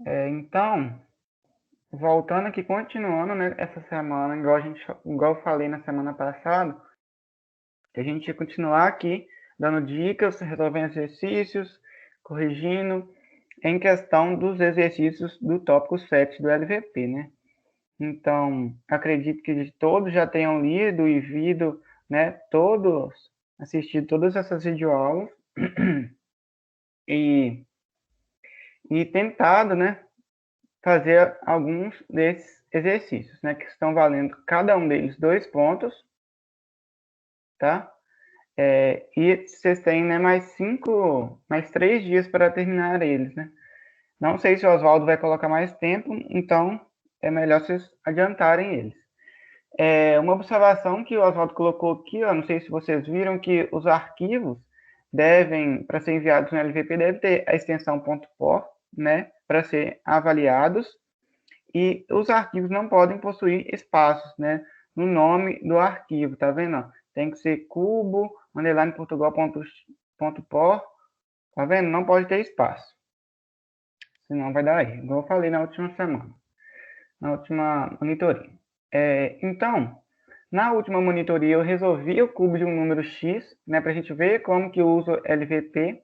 Então, voltando aqui, continuando, né, essa semana, igual eu falei na semana passada, que a gente ia continuar aqui dando dicas, resolvendo exercícios, corrigindo, em questão dos exercícios do tópico 7 do LVP, né? Então, acredito que todos já tenham lido e visto, né, assistido todas essas videoaulas e, e tentado, né, fazer alguns desses exercícios, né, que estão valendo cada um deles 2 pontos, tá? E vocês têm, né, mais 3 dias para terminar eles, né? Não sei se o Oswaldo vai colocar mais tempo, então é melhor vocês adiantarem eles. Uma observação que o Oswaldo colocou aqui, ó, não sei se vocês viram, que os arquivos para ser enviados no LVP, deve ter a extensão .por, né, para ser avaliados, e os arquivos não podem possuir espaços, né, no nome do arquivo, tá vendo? Ó? Tem que ser cubo, underline portugal.por, tá vendo? Não pode ter espaço, senão vai dar erro, igual eu falei na última semana, na última monitoria. Então, na última monitoria eu resolvi o cubo de um número x, né, para a gente ver como que eu uso LVP.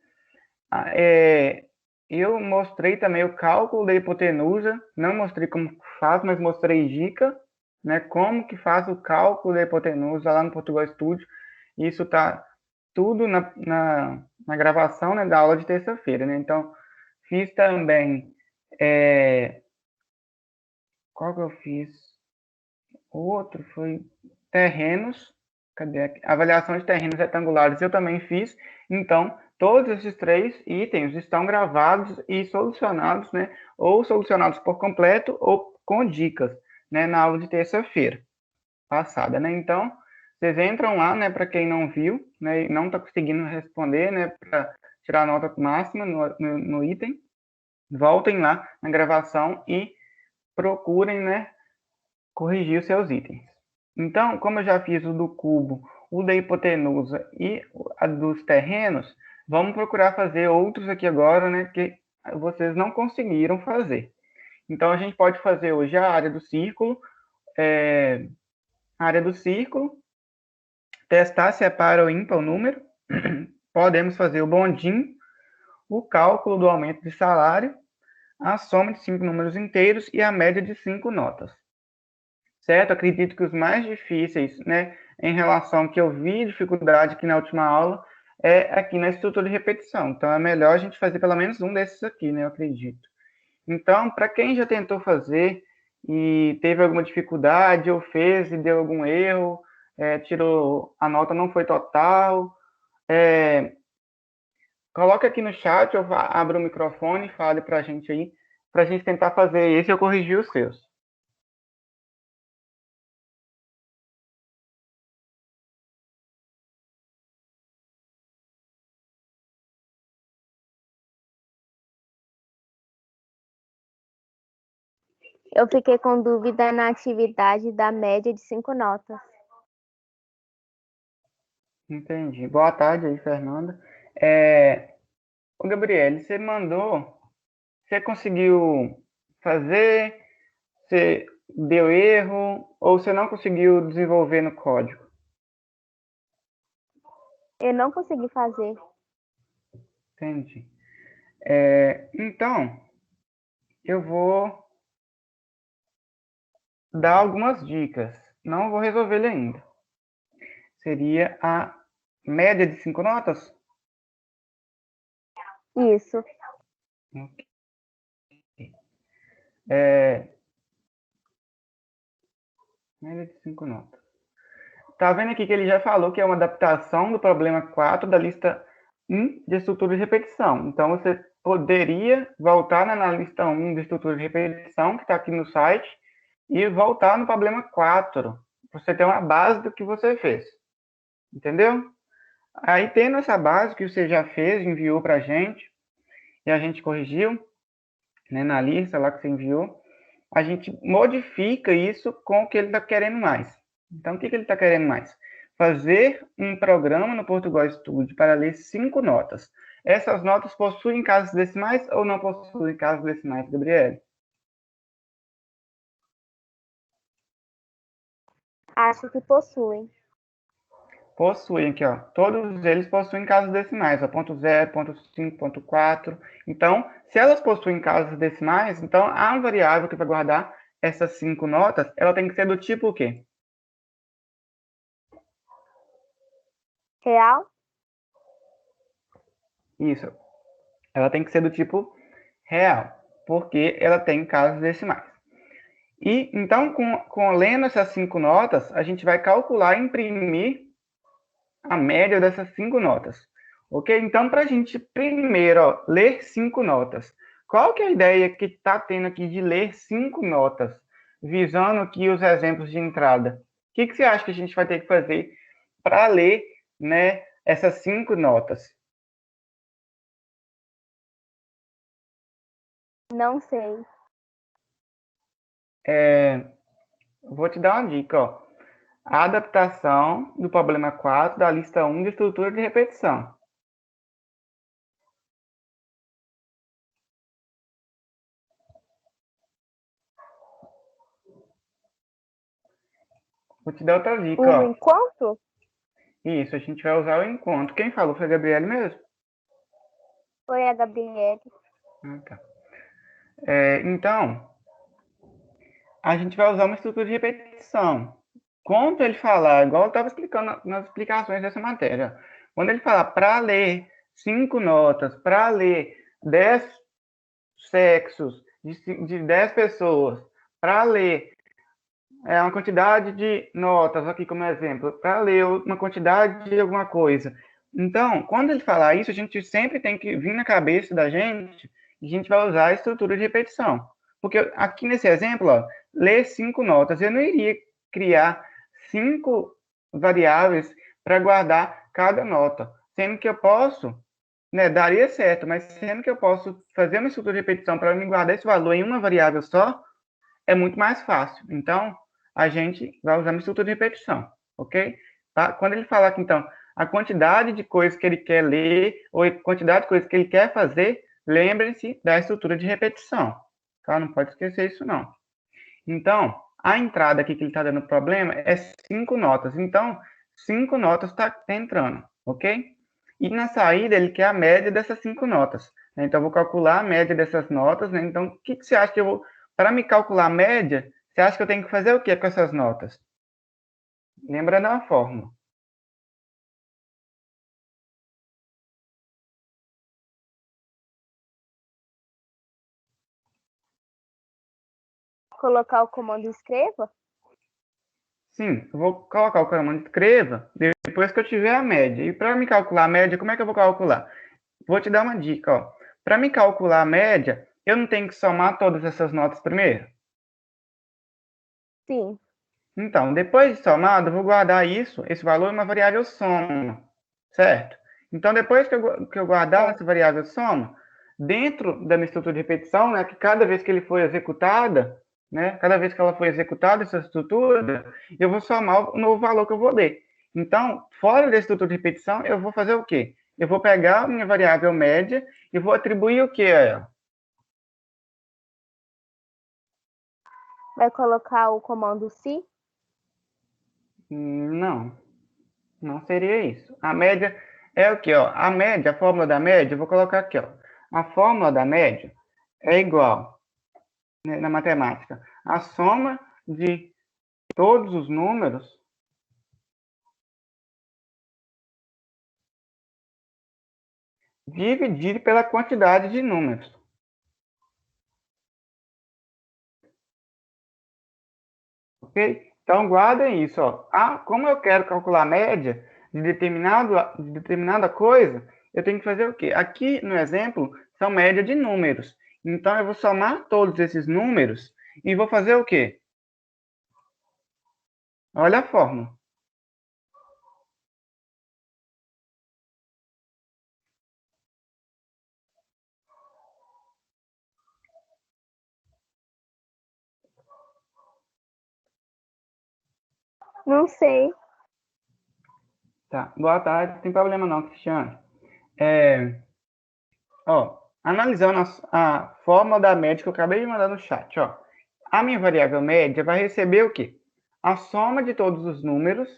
Eu mostrei também o cálculo da hipotenusa, não mostrei como faz, mas mostrei dica, né, como que faz o cálculo da hipotenusa lá no Portugal Studio. Isso tá tudo na gravação, né, da aula de terça-feira, né? Então, fiz também, qual que eu fiz? O outro foi terrenos, cadê aqui? Avaliação de terrenos retangulares eu também fiz. Então, todos esses 3 itens estão gravados e solucionados, né? Ou solucionados por completo ou com dicas, né? Na aula de terça-feira passada, né? Então, vocês entram lá, né? Para quem não viu, né? E não está conseguindo responder, né? Para tirar a nota máxima no item, voltem lá na gravação e procurem, né? Corrigir os seus itens. Então, como eu já fiz o do cubo, o da hipotenusa e a dos terrenos, vamos procurar fazer outros aqui agora, né, que vocês não conseguiram fazer. Então, a gente pode fazer hoje a área do círculo, testar se é par ou ímpar o número, podemos fazer o bondinho, o cálculo do aumento de salário, a soma de 5 números inteiros e a média de 5 notas. Certo? Acredito que os mais difíceis, né, em relação que eu vi dificuldade aqui na última aula, é aqui na estrutura de repetição. Então, é melhor a gente fazer pelo menos um desses aqui, né, eu acredito. Então, para quem já tentou fazer e teve alguma dificuldade, ou fez e deu algum erro, tirou, a nota não foi total, coloque aqui no chat, ou abra o microfone e fale para a gente aí, para a gente tentar fazer esse e eu corrigir os seus. Eu fiquei com dúvida na atividade da média de 5 notas. Entendi. Boa tarde aí, Fernanda. Ô, Gabriele, você conseguiu fazer, você deu erro, ou você não conseguiu desenvolver no código? Eu não consegui fazer. Entendi. Então, eu vou dar algumas dicas. Não vou resolver ele ainda. Seria a média de 5 notas? Isso. Ok. Média de 5 notas. Tá vendo aqui que ele já falou que é uma adaptação do problema 4 da lista 1 de estrutura de repetição. Então, você poderia voltar na lista 1 de estrutura de repetição, que está aqui no site, e voltar no problema 4, para você ter uma base do que você fez. Entendeu? Aí, tendo essa base que você já fez, enviou para a gente, e a gente corrigiu, né, na lista lá que você enviou, a gente modifica isso com o que ele está querendo mais. Então, o que ele está querendo mais? Fazer um programa no Portugal Studio para ler 5 notas. Essas notas possuem casas decimais ou não possuem casas decimais, Gabriele? Acho que possuem. Possuem aqui, ó. Todos eles possuem casas decimais, ó, ponto 0, ponto 5, ponto 4. Então, se elas possuem casas decimais, então a variável que vai guardar essas 5 notas, ela tem que ser do tipo o quê? Real? Isso. Ela tem que ser do tipo real, porque ela tem casas decimais. E então, lendo essas 5 notas, a gente vai calcular e imprimir a média dessas 5 notas. Ok? Então, para a gente primeiro ler 5 notas, qual que é a ideia que está tendo aqui de ler 5 notas, visando aqui os exemplos de entrada? O que você acha que a gente vai ter que fazer para ler, né, essas 5 notas? Não sei. Vou te dar uma dica, ó. A adaptação do problema 4 da lista 1 de estrutura de repetição. Vou te dar outra dica, O ó. enquanto? Isso, a gente vai usar o encontro. Quem falou foi a Gabriele mesmo? Foi a Gabriele. Tá. Então, a gente vai usar uma estrutura de repetição. Quando ele falar, igual eu estava explicando nas explicações dessa matéria, quando ele falar para ler 5 notas, para ler 10 sexos de 10 pessoas, para ler uma quantidade de notas, aqui como exemplo, para ler uma quantidade de alguma coisa. Então, quando ele falar isso, a gente sempre tem que vir na cabeça da gente e a gente vai usar a estrutura de repetição. Porque aqui nesse exemplo, ó, ler 5 notas, eu não iria criar 5 variáveis para guardar cada nota, sendo que eu posso, né, daria certo, mas sendo que eu posso fazer uma estrutura de repetição para me guardar esse valor em uma variável só, é muito mais fácil. Então, a gente vai usar uma estrutura de repetição, ok? Tá? Quando ele falar que, então, a quantidade de coisas que ele quer ler ou a quantidade de coisas que ele quer fazer, lembrem-se da estrutura de repetição, tá? Não pode esquecer isso, não. Então, a entrada aqui que ele está dando problema é 5 notas. Então, 5 notas está entrando, ok? E na saída, ele quer a média dessas 5 notas. Então, eu vou calcular a média dessas notas, né? Então, o que você acha que eu vou... Para me calcular a média, você acha que eu tenho que fazer o que com essas notas? Lembrando a fórmula. Colocar o comando escreva? Sim, eu vou colocar o comando escreva depois que eu tiver a média. E para me calcular a média, como é que eu vou calcular? Vou te dar uma dica, ó. Para me calcular a média, eu não tenho que somar todas essas notas primeiro? Sim. Então, depois de somado, eu vou guardar isso, esse valor, em uma variável soma, certo? Então, depois que eu guardar essa variável soma, dentro da minha estrutura de repetição, né, que cada vez que ele for executada, né, cada vez que ela for executada, essa estrutura, eu vou somar o novo valor que eu vou ler. Então, fora da estrutura de repetição, eu vou fazer o quê? Eu vou pegar a minha variável média e vou atribuir o que a ela? Vai colocar o comando se? Não, não seria isso. A média é o quê, ó? A média, a fórmula da média, eu vou colocar aqui, ó. A fórmula da média é igual, né, na matemática, a soma de todos os números dividido pela quantidade de números. Ok? Então, guardem isso, ó. Como eu quero calcular a média de determinada coisa, eu tenho que fazer o quê? Aqui no exemplo, são média de números. Então, eu vou somar todos esses números e vou fazer o quê? Olha a fórmula. Não sei. Tá. Boa tarde, não tem problema não, Cristiano. É, Ó, analisando a fórmula da média que eu acabei de mandar no chat, ó. A minha variável média vai receber o quê? A soma de todos os números,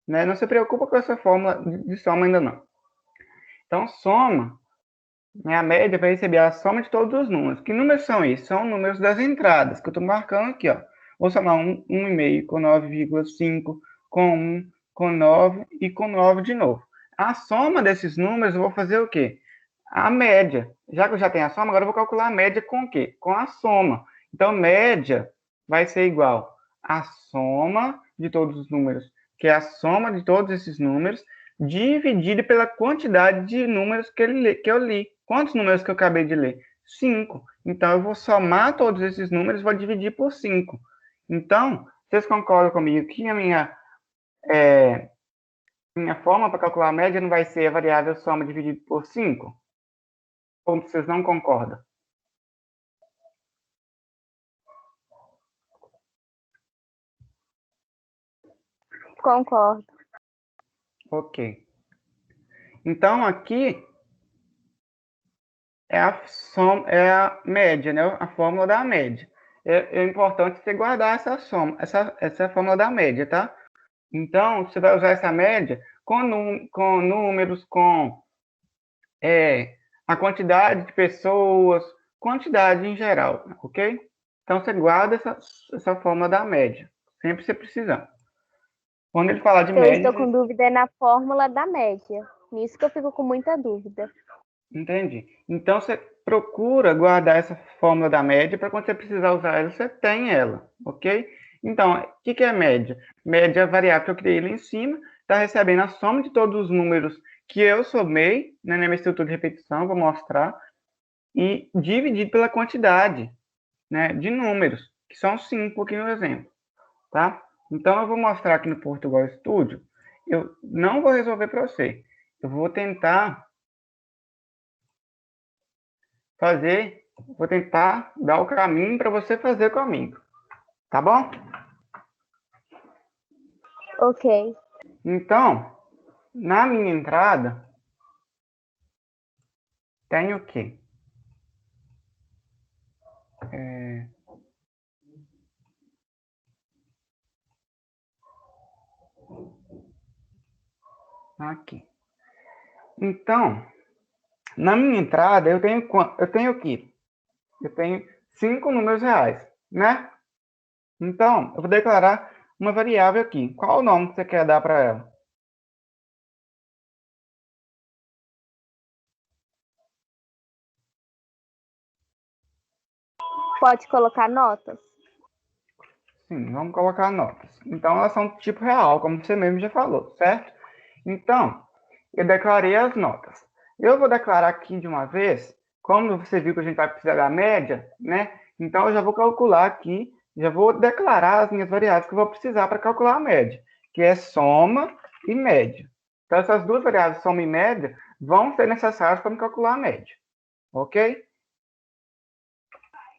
né? Não se preocupa com essa fórmula de soma ainda não. Então, soma, né? A média vai receber a soma de todos os números. Que números são esses? São números das entradas, que eu estou marcando aqui, ó. Vou somar 1,5 com 9,5, com 1, com 9 e com 9 de novo. A soma desses números eu vou fazer o quê? A média. Já que eu já tenho a soma, agora eu vou calcular a média com o quê? Com a soma. Então, média vai ser igual à soma de todos os números, que é a soma de todos esses números, dividido pela quantidade de números que eu li. Quantos números que eu acabei de ler? 5. Então, eu vou somar todos esses números e vou dividir por 5. Então, vocês concordam comigo que a minha forma para calcular a média não vai ser a variável soma dividido por 5? Ou vocês não concordam? Concordo. Ok. Então, aqui é a média, né? A fórmula da média. É importante você guardar essa soma, essa fórmula da média, tá? Então, você vai usar essa média com números, com a quantidade de pessoas, quantidade em geral, ok? Então, você guarda essa fórmula da média, sempre você precisar. Quando ele falar de Eu média, estou com dúvida na fórmula da média. Nisso que eu fico com muita dúvida. entendi. Então, você procura guardar essa fórmula da média para quando você precisar usar ela, você tem ela, ok? Então, o que é média? Média é a variável que eu criei lá em cima, está recebendo a soma de todos os números que eu somei, né, na minha estrutura de repetição, vou mostrar, e dividido pela quantidade, né, de números, que são 5 aqui no exemplo, tá? Então, eu vou mostrar aqui no Portugal Studio, eu não vou resolver para você, eu vou tentar vou tentar dar o caminho para você fazer comigo, tá bom? Ok. Então, na minha entrada, tem o quê? Aqui. Então, na minha entrada, eu tenho o quê? Eu tenho 5 números reais, né? Então, eu vou declarar uma variável aqui. Qual o nome que você quer dar para ela? Pode colocar notas? Sim, vamos colocar notas. Então, elas são tipo real, como você mesmo já falou, certo? Então, eu declarei as notas. Eu vou declarar aqui de uma vez, como você viu que a gente vai precisar da média, né? Então, eu já vou calcular aqui, já vou declarar as minhas variáveis que eu vou precisar para calcular a média, que é soma e média. Então, essas duas variáveis, soma e média, vão ser necessárias para me calcular a média, ok?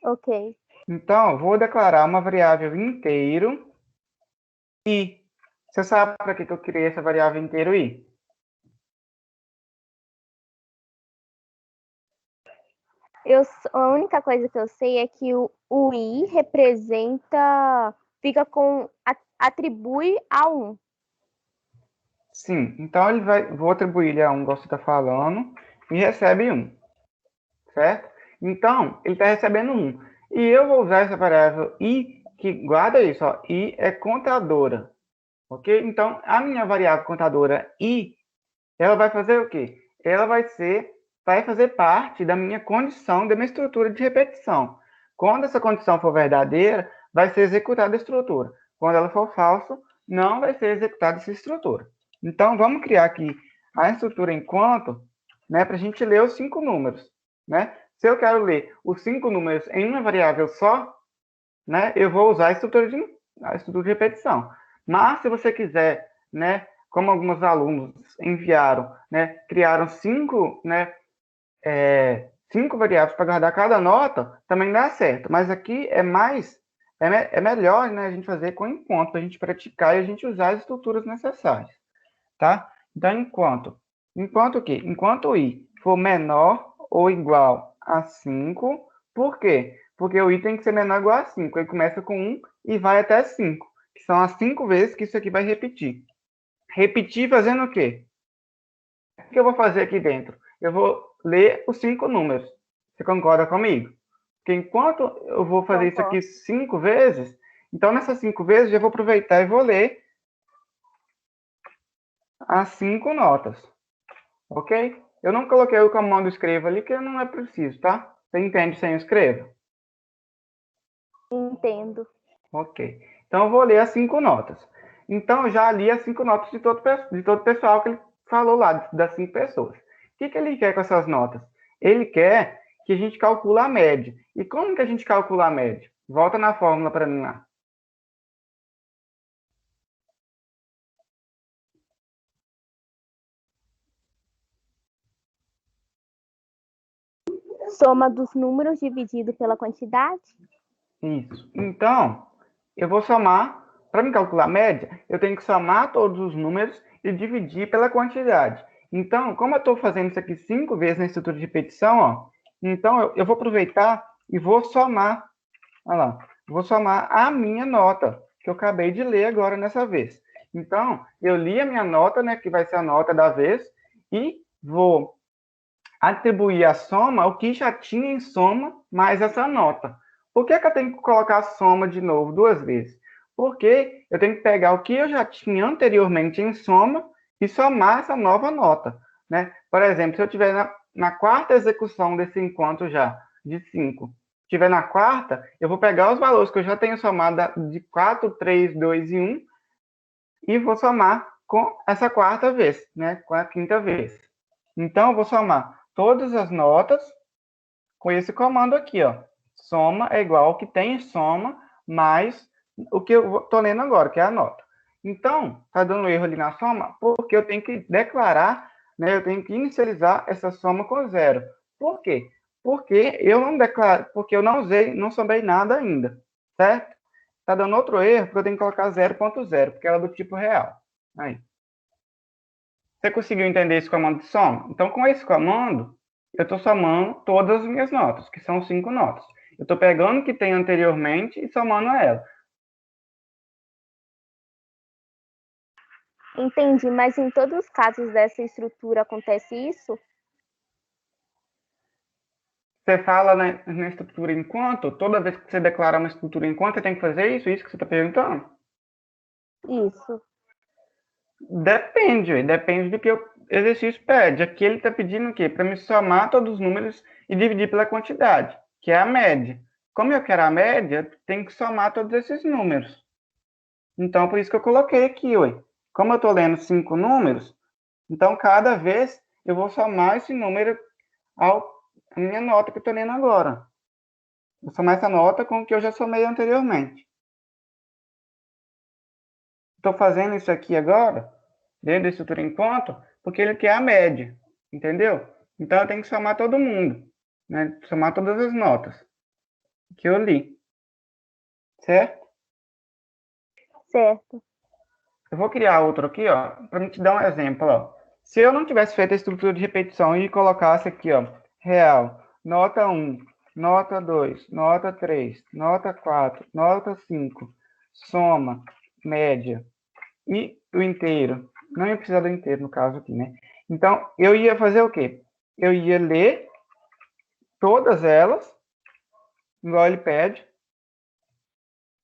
Ok. Então, vou declarar uma variável inteiro i. Você sabe para que eu criei essa variável inteiro i? A única coisa que eu sei é que o i representa, atribui a 1. Sim, então vou atribuir ele a 1, igual você está falando, e recebe 1, certo? Então, ele está recebendo 1. E eu vou usar essa variável i, que guarda isso, ó, i é contadora, ok? Então, a minha variável contadora i, ela vai fazer o quê? Ela vai fazer parte da minha condição, da minha estrutura de repetição. Quando essa condição for verdadeira, vai ser executada a estrutura. Quando ela for falsa, não vai ser executada essa estrutura. Então, vamos criar aqui a estrutura enquanto, né, para a gente ler os 5 números. Né? Se eu quero ler os 5 números em uma variável só, né, eu vou usar a estrutura de repetição. Mas, se você quiser, né, como alguns alunos enviaram, né, criaram 5, né, 5 variáveis para guardar cada nota, também dá certo. Mas aqui é melhor, né, a gente fazer com enquanto, para a gente praticar e a gente usar as estruturas necessárias. Tá? Então, enquanto o quê? Enquanto o i for menor ou igual a 5. Por quê? Porque o i tem que ser menor ou igual a 5. Ele começa com 1 e vai até 5. Que são as 5 vezes que isso aqui vai repetir. Repetir fazendo o quê? O que eu vou fazer aqui dentro? Eu vou ler os 5 números. Você concorda comigo? Porque enquanto eu vou fazer isso aqui 5 vezes, então nessas 5 vezes eu vou aproveitar e vou ler as 5 notas. Ok? Eu não coloquei o comando escreva ali, que não é preciso, tá? Você entende sem o escreva? Entendo. Ok. Então eu vou ler as 5 notas. Então eu já li as 5 notas de todo o pessoal que ele falou lá, das 5 pessoas. O que ele quer com essas notas? Ele quer que a gente calcule a média. E como que a gente calcula a média? Volta na fórmula para mim lá. Soma dos números dividido pela quantidade? Isso. Então, eu vou somar, para me calcular a média, eu tenho que somar todos os números e dividir pela quantidade. Então, como eu estou fazendo isso aqui 5 vezes na estrutura de repetição, ó, então eu vou aproveitar e vou somar, olha lá, vou somar a minha nota, que eu acabei de ler agora nessa vez. Então, eu li a minha nota, né, que vai ser a nota da vez, e vou atribuir a soma o que já tinha em soma mais essa nota. Por que eu tenho que colocar a soma de novo 2 vezes? Porque eu tenho que pegar o que eu já tinha anteriormente em soma e somar essa nova nota. Né? Por exemplo, se eu estiver na quarta execução desse encontro já, de 5, estiver na quarta, eu vou pegar os valores que eu já tenho somado de 4, 3, 2 e 1 e vou somar com essa quarta vez, né? Com a quinta vez. Então, eu vou somar todas as notas com esse comando aqui, ó. Soma é igual ao que tem em soma, mais o que eu estou lendo agora, que é a nota. Então, tá dando erro ali na soma, porque eu tenho que declarar, né, eu tenho que inicializar essa soma com 0. Por quê? Porque eu não declaro, porque eu não usei, não somei nada ainda, certo? Tá dando outro erro, porque eu tenho que colocar 0.0, porque ela é do tipo real. Aí. Você conseguiu entender esse comando de soma? Então, com esse comando, eu estou somando todas as minhas notas, que são 5 notas. Eu estou pegando o que tem anteriormente e somando a ela. Entendi, mas em todos os casos dessa estrutura acontece isso? Você fala na estrutura enquanto, toda vez que você declarar uma estrutura enquanto, você tem que fazer isso? Isso que você está perguntando? Isso. Depende do que o exercício pede. Aqui ele está pedindo o quê? Para me somar todos os números e dividir pela quantidade, que é a média. Como eu quero a média, tem que somar todos esses números. Então, por isso que eu coloquei aqui, ué. Como eu estou lendo 5 números, então cada vez eu vou somar esse número à minha nota que eu estou lendo agora. Vou somar essa nota com o que eu já somei anteriormente. Estou fazendo isso aqui agora, dentro da estrutura enquanto, porque ele quer a média, entendeu? Então eu tenho que somar todo mundo, né? Somar todas as notas que eu li, certo? Certo. Eu vou criar outro aqui, ó, para te dar um exemplo, ó. Se eu não tivesse feito a estrutura de repetição e colocasse aqui, ó, real, nota 1, nota 2, nota 3, nota 4, nota 5, soma, média e o inteiro. Não ia precisar do inteiro no caso aqui, né? Então, eu ia fazer o quê? Eu ia ler todas elas, igual ele pede,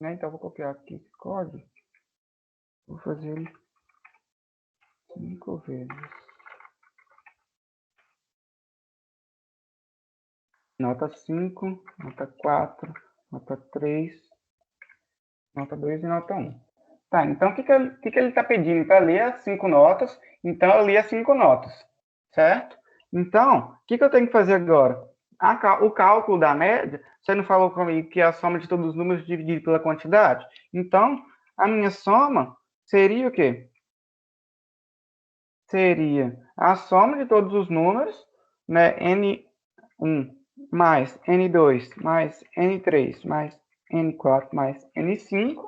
né? Então, vou copiar aqui esse código. Vou fazer ele 5 vezes. Nota 5, nota 4, nota 3, nota 2 e nota 1. Tá, então o que ele está pedindo? Para ler as 5 notas, então eu li as 5 notas, certo? Então, o que eu tenho que fazer agora? O cálculo da média, você não falou comigo que é a soma de todos os números dividido pela quantidade? Então, a minha soma seria o quê? Seria a soma de todos os números, né, N1 mais N2 mais N3 mais N4 mais N5,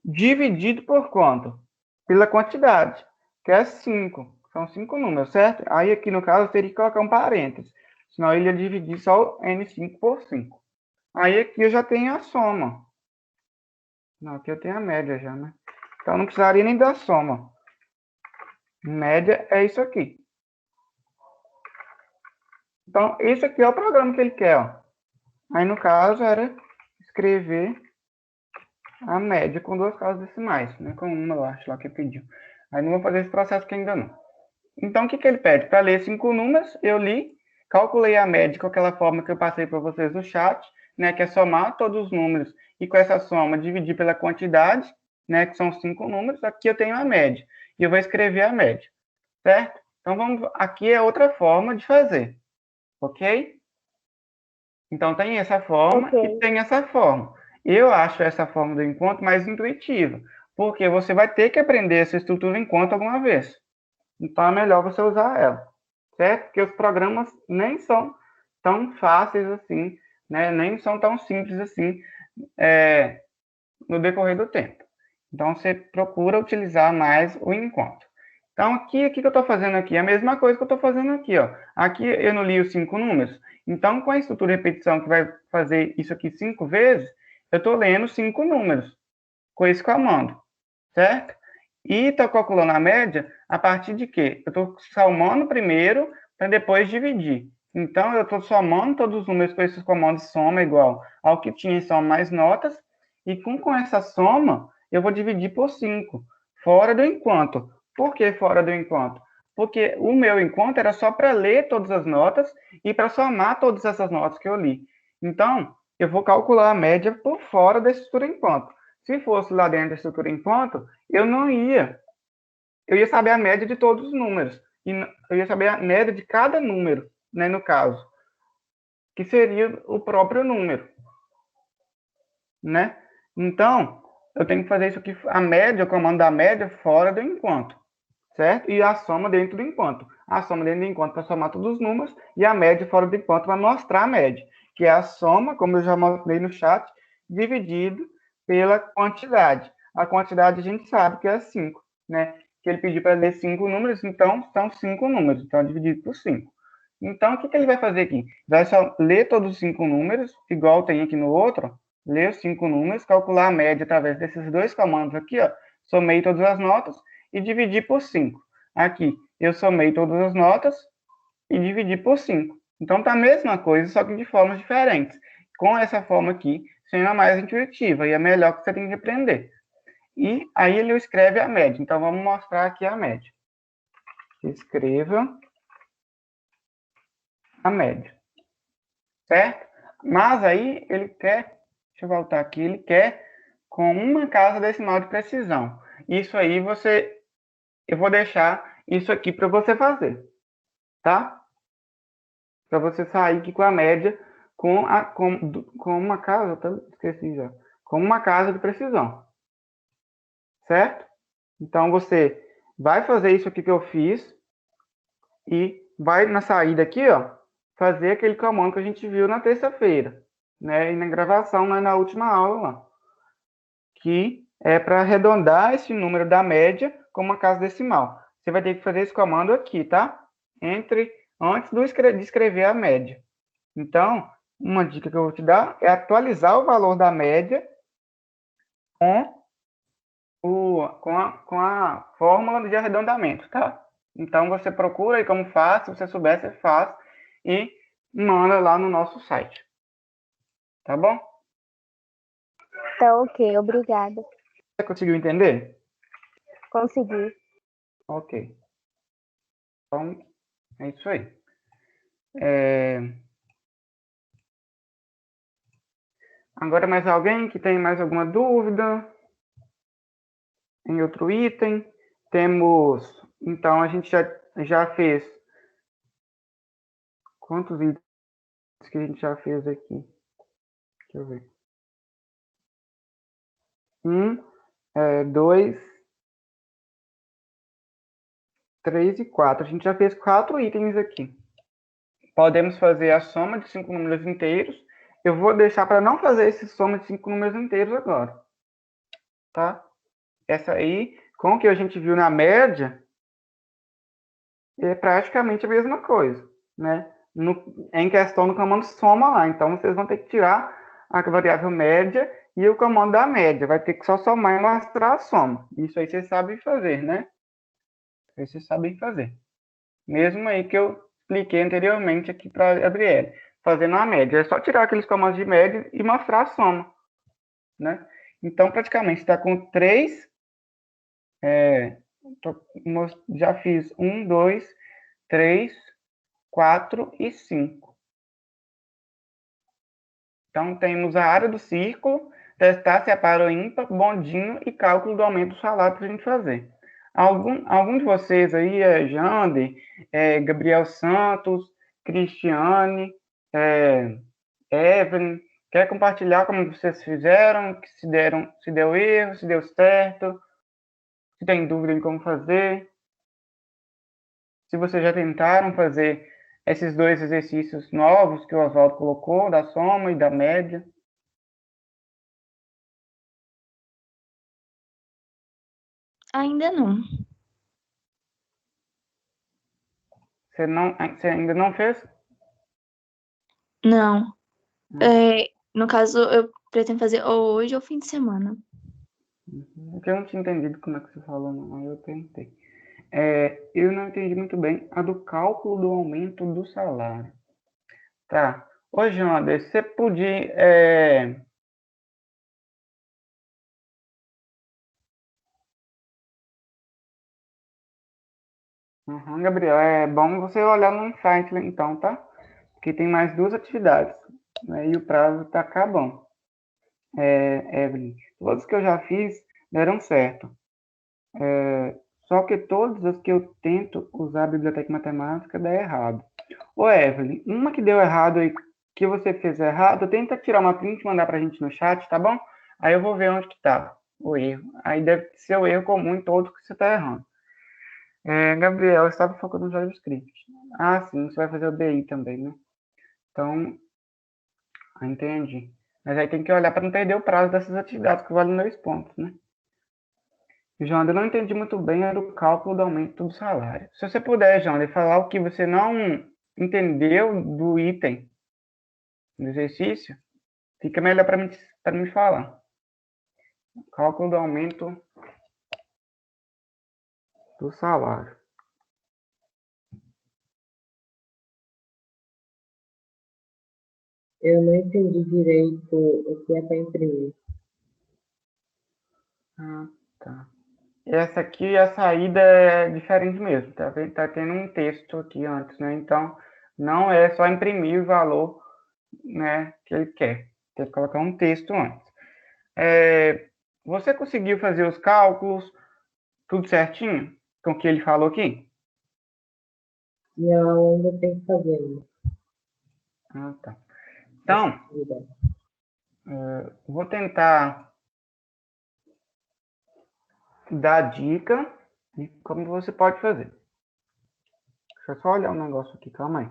dividido por quanto? Pela quantidade, que é 5. São 5 números, certo? Aí aqui no caso eu teria que colocar um parênteses. Senão ele ia dividir só o N5 por 5. Aí aqui eu já tenho a soma. Não, aqui eu tenho a média já, né? Então não precisaria nem da soma. Média é isso aqui. Então, esse aqui é o programa que ele quer, ó. Aí, no caso, era escrever a média com 2 casas decimais, né? Com uma, eu acho, lá que ele pediu. Aí não vou fazer esse processo aqui ainda não. Então, o que ele pede? Para ler 5 números, eu li, calculei a média com aquela forma que eu passei para vocês no chat, né? Que é somar todos os números e com essa soma dividir pela quantidade, né? Que são 5 números. Aqui eu tenho a média. E eu vou escrever a média, certo? Então, aqui é outra forma de fazer, ok? Então, tem essa forma e Ok. tem essa forma. Eu acho essa forma do encontro mais intuitiva, porque você vai ter que aprender essa estrutura encontro alguma vez. Então, é melhor você usar ela, certo? Porque os programas nem são tão fáceis assim, né? Nem são tão simples assim no decorrer do tempo. Então, você procura utilizar mais o encontro. Então, aqui, o que eu estou fazendo aqui? É a mesma coisa que eu estou fazendo aqui, ó. Aqui eu não li os 5 números. Então, com a estrutura de repetição, que vai fazer isso aqui 5 vezes, eu estou lendo 5 números com esse comando, certo? E estou calculando a média a partir de quê? Eu estou somando primeiro para depois dividir. Então, eu estou somando todos os números com esses comandos soma igual ao que tinha em soma mais notas. E com essa soma, eu vou dividir por 5, fora do enquanto. Por que fora do enquanto? Porque o meu enquanto era só para ler todas as notas e para somar todas essas notas que eu li. Então, eu vou calcular a média por fora da estrutura enquanto. Se fosse lá dentro da estrutura enquanto, eu não ia. Eu ia saber a média de todos os números. E eu ia saber a média de cada número, né, no caso, que seria o próprio número, né? Então, eu tenho que fazer isso aqui, a média, o comando da média fora do enquanto, certo? E a soma dentro do enquanto. A soma dentro do enquanto para somar todos os números e a média fora do enquanto para mostrar a média, que é a soma, como eu já mostrei no chat, dividido pela quantidade. A quantidade a gente sabe que é 5, né? Que ele pediu para ler 5 números, então são 5 números, então dividido por 5. Então, o que ele vai fazer aqui? Vai só ler todos os 5 números, igual tem aqui no outro, ler os 5 números, calcular a média através desses dois comandos aqui, ó, somei todas as notas e dividir por 5. Aqui, eu somei todas as notas e dividi por 5. Então, tá a mesma coisa, só que de formas diferentes. Com essa forma aqui, sendo a mais intuitiva e a melhor que você tem que aprender. E aí ele escreve a média. Então, vamos mostrar aqui a média. Escreva a média, certo? Mas aí ele quer, deixa eu voltar aqui, ele quer com uma casa decimal de precisão. Isso aí eu vou deixar isso aqui para você fazer, tá? Para você sair aqui com a média com uma casa, esqueci já, com uma casa de precisão, certo? Então você vai fazer isso aqui que eu fiz e vai na saída aqui, ó, fazer aquele comando que a gente viu na terça-feira, né? E na gravação, né, na última aula lá, que é para arredondar esse número da média com uma casa decimal. Você vai ter que fazer esse comando aqui, tá? Antes de escrever a média. Então, uma dica que eu vou te dar é atualizar o valor da média com a fórmula de arredondamento, tá? Então, você procura aí como faz, se você souber, você faz e manda lá no nosso site. Tá bom? Tá ok, obrigada. Você conseguiu entender? Consegui. Ok. Então, é isso aí. Agora, mais alguém que tem mais alguma dúvida? Em outro item, temos... Então, a gente já fez... Quantos itens que a gente já fez aqui? Deixa eu ver. 2, 3 e 4. A gente já fez 4 itens aqui. Podemos fazer a soma de 5 números inteiros. Eu vou deixar para não fazer esse soma de 5 números inteiros agora. Tá? Essa aí, com o que a gente viu na média, é praticamente a mesma coisa, né? em questão no comando soma lá. Então, vocês vão ter que tirar a variável média e o comando da média. Vai ter que só somar e mostrar a soma. Isso aí vocês sabem fazer, né? Isso vocês sabem fazer. Mesmo aí que eu expliquei anteriormente aqui para a Gabriele. Fazendo a média. É só tirar aqueles comandos de média e mostrar a soma, né? Então, praticamente, está com 3. Já fiz 1, 2, 3, 4 e 5. Então, temos a área do círculo, testar se é par ou ímpar, bondinho e cálculo do aumento do salário para a gente fazer. Algum de vocês aí, Jander, Gabriel Santos, Cristiane, Evelyn, quer compartilhar como vocês fizeram, se deu erro, se deu certo, se tem dúvida em como fazer? Se vocês já tentaram fazer esses dois exercícios novos que o Oswaldo colocou, da soma e da média. Ainda não. Você ainda não fez? Não. No caso, eu pretendo fazer ou hoje ou fim de semana. Porque eu não tinha entendido como é que você falou, não. Aí eu tentei. Eu não entendi muito bem a do cálculo do aumento do salário. Tá. Ô, Jander, você podia... Gabriel, é bom você olhar no site, então, tá? Porque tem mais 2 atividades, né? E o prazo tá acabando. Evelyn, todas que eu já fiz deram certo. Só que todas as que eu tento usar a biblioteca matemática dá errado. Ô, Evelyn, uma que deu errado aí, que você fez errado, tenta tirar uma print e mandar pra gente no chat, tá bom? Aí eu vou ver onde que tá o erro. Aí deve ser o erro comum em todos que você tá errando. Gabriel, eu estava focando no JavaScript. Ah, sim, você vai fazer o BI também, né? Então, entendi. Mas aí tem que olhar para não perder o prazo dessas atividades, que valem 2 pontos, né? João, eu não entendi muito bem era o cálculo do aumento do salário. Se você puder, João, falar o que você não entendeu do item do exercício, fica melhor para me falar. Cálculo do aumento do salário. Eu não entendi direito o que é para imprimir. Ah, tá. Essa aqui, a saída é diferente mesmo, tá vendo? Tá tendo um texto aqui antes, né? Então, não é só imprimir o valor, né, que ele quer. Tem que colocar um texto antes. Você conseguiu fazer os cálculos, tudo certinho com o que ele falou aqui? Não, ainda tem que fazer ainda. Ah, tá. Então, vou tentar dar dica de como você pode fazer. Deixa eu só olhar um negócio aqui, calma aí.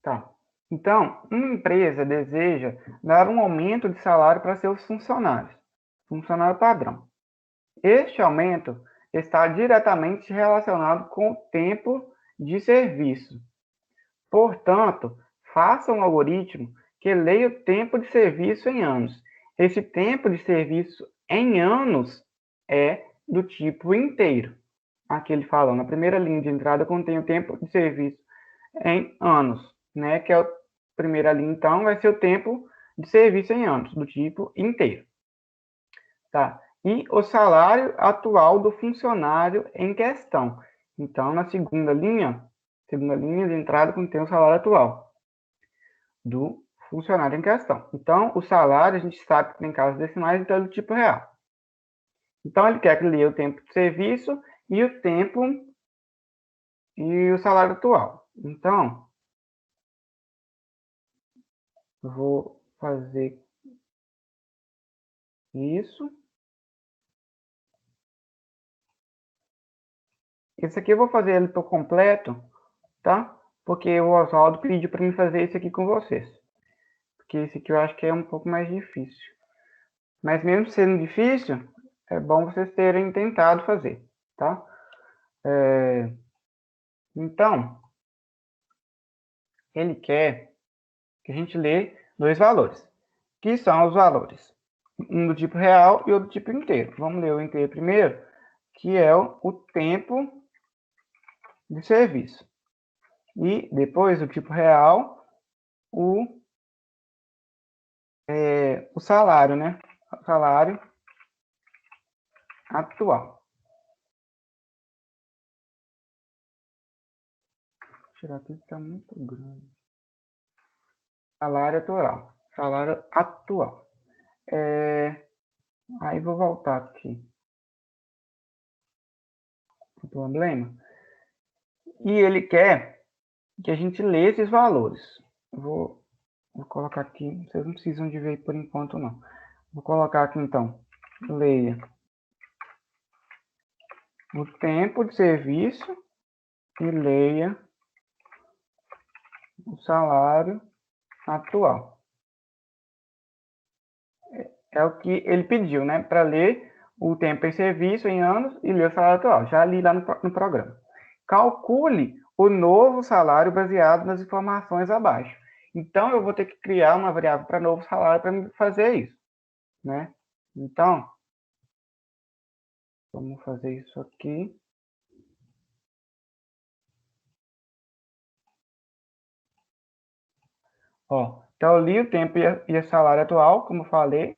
Tá. Então, uma empresa deseja dar um aumento de salário para seus funcionários, funcionário padrão. Este aumento está diretamente relacionado com o tempo de serviço. Portanto, faça um algoritmo que leia o tempo de serviço em anos. Esse tempo de serviço em anos é do tipo inteiro. Aqui ele fala, na primeira linha de entrada contém o tempo de serviço em anos, né? Que é a primeira linha, então, vai ser o tempo de serviço em anos, do tipo inteiro. Tá? E o salário atual do funcionário em questão. Então, na segunda linha de entrada contém o salário atual do funcionário em questão. Então, o salário, a gente sabe que tem casos decimais, então é do tipo real. Então, ele quer que leia o tempo de serviço e o tempo e o salário atual. Então, eu vou fazer isso. Esse aqui eu vou fazer ele por completo, tá? Porque o Oswaldo pediu para mim fazer isso aqui com vocês. porque esse aqui eu acho que é um pouco mais difícil. Mas mesmo sendo difícil, é bom vocês terem tentado fazer, tá? Então, ele quer que a gente lê dois valores, que são os valores, um do tipo real e outro do tipo inteiro. Vamos ler o inteiro primeiro, que é o tempo de serviço. E depois, o tipo real, o salário, né? O salário atual. Vou tirar aqui que está muito grande. Salário atual. Salário atual. Aí vou voltar aqui. O problema. E ele quer que a gente lê esses valores. Vou colocar aqui. Vocês não precisam de ver por enquanto, não. Vou colocar aqui, então. Leia o tempo de serviço e leia o salário atual. É o que ele pediu, né? Para ler o tempo em serviço em anos e ler o salário atual. Já li lá no programa. Calcule o novo salário baseado nas informações abaixo. Então, eu vou ter que criar uma variável para novo salário para fazer isso, né? Então, vamos fazer isso aqui. Ó, então, eu li o tempo e o salário atual, como eu falei.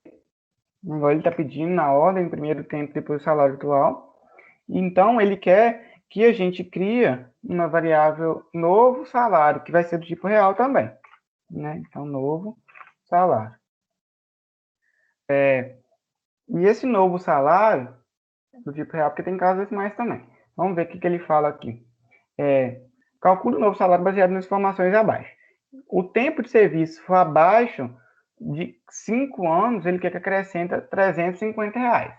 Agora ele está pedindo na ordem, primeiro o tempo, depois o salário atual. Então, ele quer que a gente crie uma variável novo salário, que vai ser do tipo real também, né? Então, novo salário. E esse novo salário, do tipo real, porque tem casos decimais também. Vamos ver o que ele fala aqui. Calcule o novo salário baseado nas informações abaixo. O tempo de serviço for abaixo de 5 anos, ele quer que acrescenta R$350.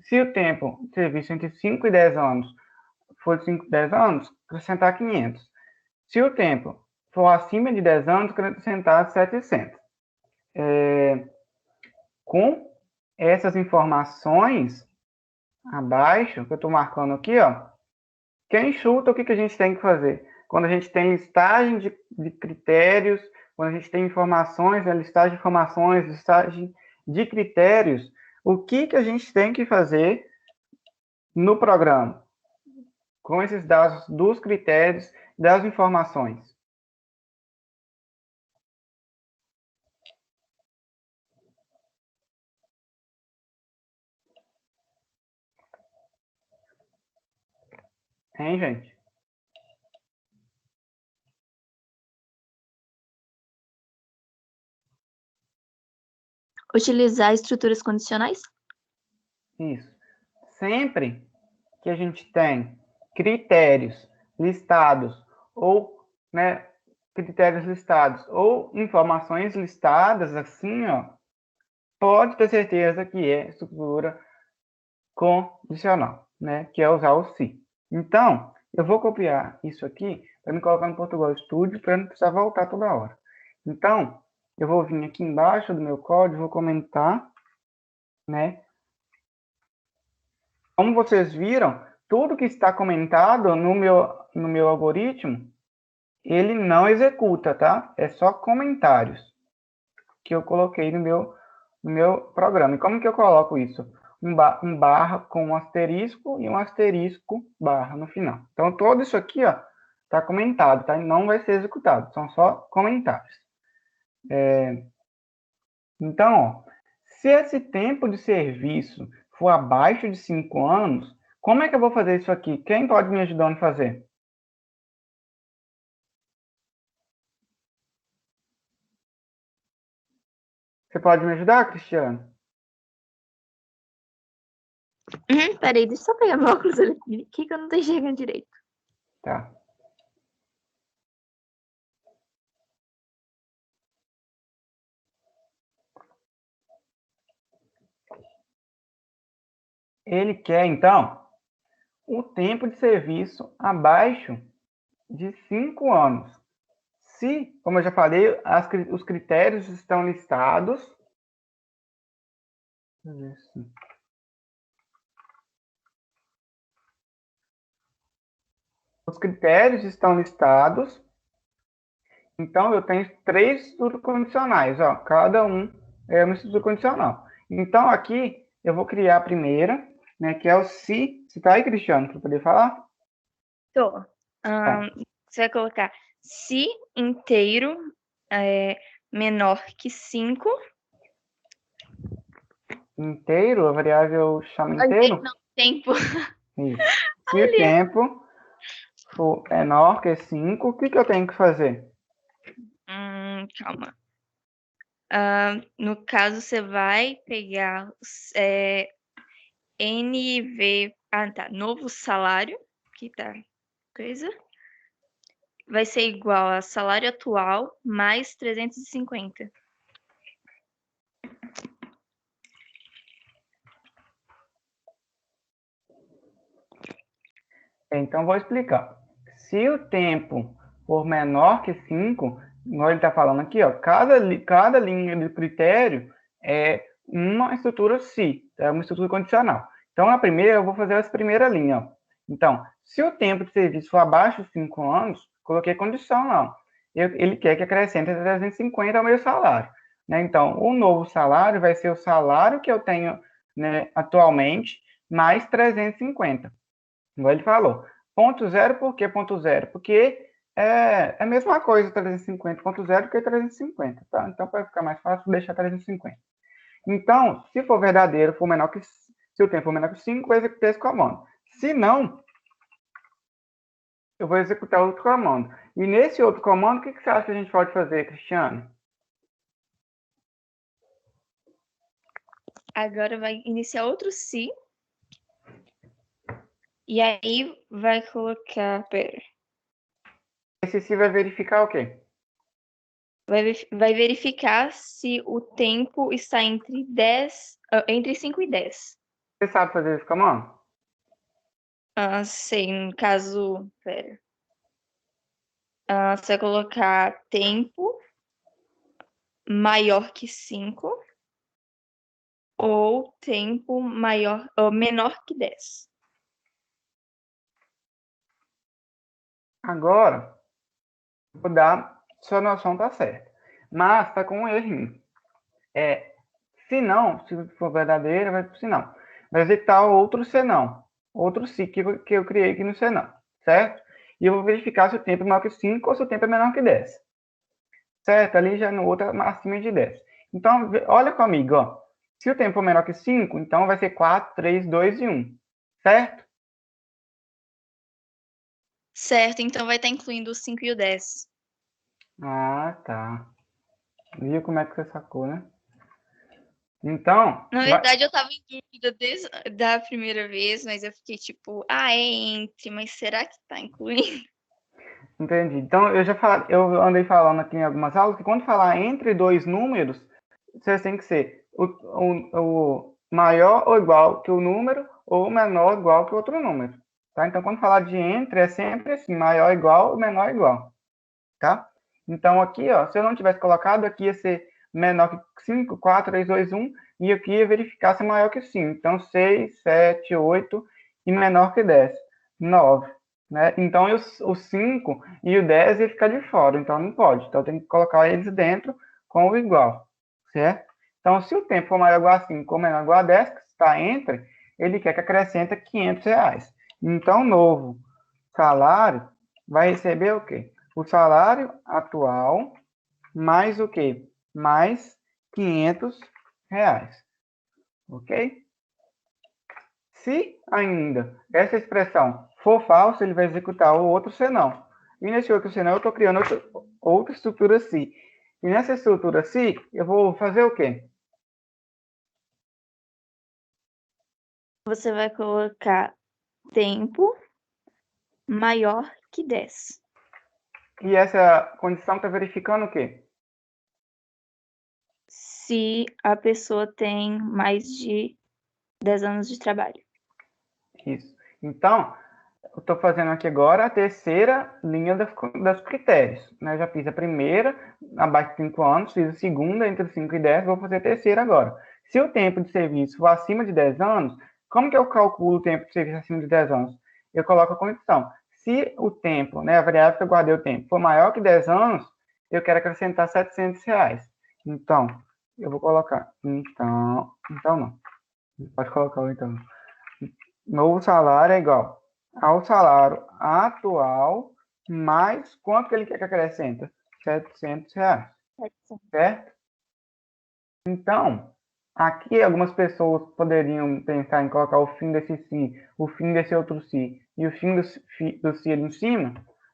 Se o tempo de serviço entre 5 e 10 anos for de 5 e 10 anos, acrescentar 500. Se o tempo for acima de 10 anos, acrescentar 700. Com essas informações abaixo, que eu estou marcando aqui, ó, quem chuta o que a gente tem que fazer? Quando a gente tem listagem de critérios, quando a gente tem informações, né, listagem de informações, listagem de critérios, o que a gente tem que fazer no programa? Com esses dados dos critérios, das informações. Hein, gente? Utilizar estruturas condicionais? Isso. Sempre que a gente tem critérios listados ou, né, critérios listados ou informações listadas assim, ó, pode ter certeza que é estrutura condicional, né, que é usar o se. Então, eu vou copiar isso aqui para me colocar no Portugal Studio para não precisar voltar toda hora. Então, eu vou vir aqui embaixo do meu código, vou comentar, né? Como vocês viram, tudo que está comentado no meu algoritmo, ele não executa, tá? É só comentários que eu coloquei no meu programa. E como que eu coloco isso? Um barra com um asterisco e um asterisco barra no final. Então, todo isso aqui, ó, está comentado, tá? Não vai ser executado, são só comentários. Então, ó, se esse tempo de serviço for abaixo de 5 anos, como é que eu vou fazer isso aqui? Quem pode me ajudar a fazer? Você pode me ajudar, Cristiano? Peraí, deixa eu só pegar meu óculos aqui, que eu não tô enxergando direito. Tá. Ele quer, então, o tempo de serviço abaixo de 5 anos. se, como eu já falei, os critérios estão listados. Deixa eu ver se... Os critérios estão listados. Então, eu tenho 3 estruturas condicionais. Ó, cada um é uma estrutura condicional. Então, aqui, eu vou criar a primeira, né, que é o se. Você está aí, Cristiano, para poder falar? Tô. Você vai colocar se inteiro é menor que 5. Inteiro, a variável chama inteiro? Não, tempo. Isso. Se o tempo for menor que 5, o que eu tenho que fazer? Calma. No caso, você vai pegar NV. Tá. Novo salário. Aqui tá. Coisa. Vai ser igual a salário atual mais 350. Então, vou explicar. Se o tempo for menor que 5, igual ele está falando aqui, ó, cada linha de critério é uma estrutura se, é uma estrutura condicional. Então, a primeira, eu vou fazer essa primeira linha. Ó. Então, se o tempo de serviço for abaixo de 5 anos, coloquei condição lá. Ó. Ele quer que acrescente 350 ao meu salário. Né? Então, o novo salário vai ser o salário que eu tenho, né, atualmente, mais 350. Igual ele falou. Ponto zero, por que ponto zero? Porque é a mesma coisa 350 ponto zero que 350, tá? Então, para ficar mais fácil, deixar 350. Então, se for verdadeiro, for menor que, se o tempo for menor que 5, eu vou executar esse comando. Se não, eu vou executar outro comando. E nesse outro comando, o que você acha que a gente pode fazer, Cristiano? Agora vai iniciar outro se. E aí vai colocar. Pera. Esse se vai verificar o quê? Vai verificar se o tempo está entre 5 e 10. Você sabe fazer esse comando? Sei, no caso. Pera. Você vai colocar tempo maior que 5 ou tempo maior ou menor que 10. Agora, vou dar, sua noção tá certa. Mas tá com um errinho. Se não, se for verdadeira, vai para o senão. Vai executar outro senão. Outro se que eu criei aqui no senão. Certo? E eu vou verificar se o tempo é maior que 5 ou se o tempo é menor que 10. Certo? Ali já no outro acima de 10. Então, olha comigo, ó. Se o tempo é menor que 5, então vai ser 4, 3, 2 e 1. Certo? Certo, então vai estar incluindo o 5 e o 10. Ah, tá. Viu como é que você sacou, né? Então, Na verdade, eu tava em dúvida desde da primeira vez, mas eu fiquei tipo, é entre, mas será que tá incluindo? entendi. Então, eu andei falando aqui em algumas aulas que quando falar entre dois números, você tem que ser o maior ou igual que o número ou menor ou igual que outro número. Tá? Então, quando falar de entre, é sempre assim, maior igual, menor igual. Tá? Então, aqui, ó, se eu não tivesse colocado, aqui ia ser menor que 5, 4, 3, 2, 1, e aqui ia verificar se é maior que 5. Então, 6, 7, 8 e menor que 10, 9. Né? Então, o 5 e o 10 ia ficar de fora, então não pode. Então, tem que colocar eles dentro com o igual, certo? Então, se o tempo for maior ou igual a 5 ou menor ou igual a 10, que está entre, ele quer que acrescenta R$500. Então, o novo salário vai receber o quê? O salário atual mais o quê? Mais R$500. Ok? Se ainda essa expressão for falsa, ele vai executar o outro senão. E nesse outro senão, eu estou criando outra estrutura se. E nessa estrutura se, eu vou fazer o quê? Você vai colocar tempo maior que 10. E essa condição está verificando o quê? Se a pessoa tem mais de 10 anos de trabalho. Isso. Então, eu estou fazendo aqui agora a terceira linha das critérios, né? Já fiz a primeira, abaixo de 5 anos, fiz a segunda, entre 5 e 10, vou fazer a terceira agora. Se o tempo de serviço for acima de 10 anos, como que eu calculo o tempo de serviço acima de 10 anos? Eu coloco a condição. Se o tempo, né, a variável que eu guardei o tempo, for maior que 10 anos, eu quero acrescentar R$700. Então, eu vou colocar, então não. Pode colocar o então. Novo salário é igual ao salário atual, mais quanto que ele quer que acrescenta? R$700, certo? Então, aqui algumas pessoas poderiam pensar em colocar o fim desse si, o fim desse outro si e o fim do si ali em cima,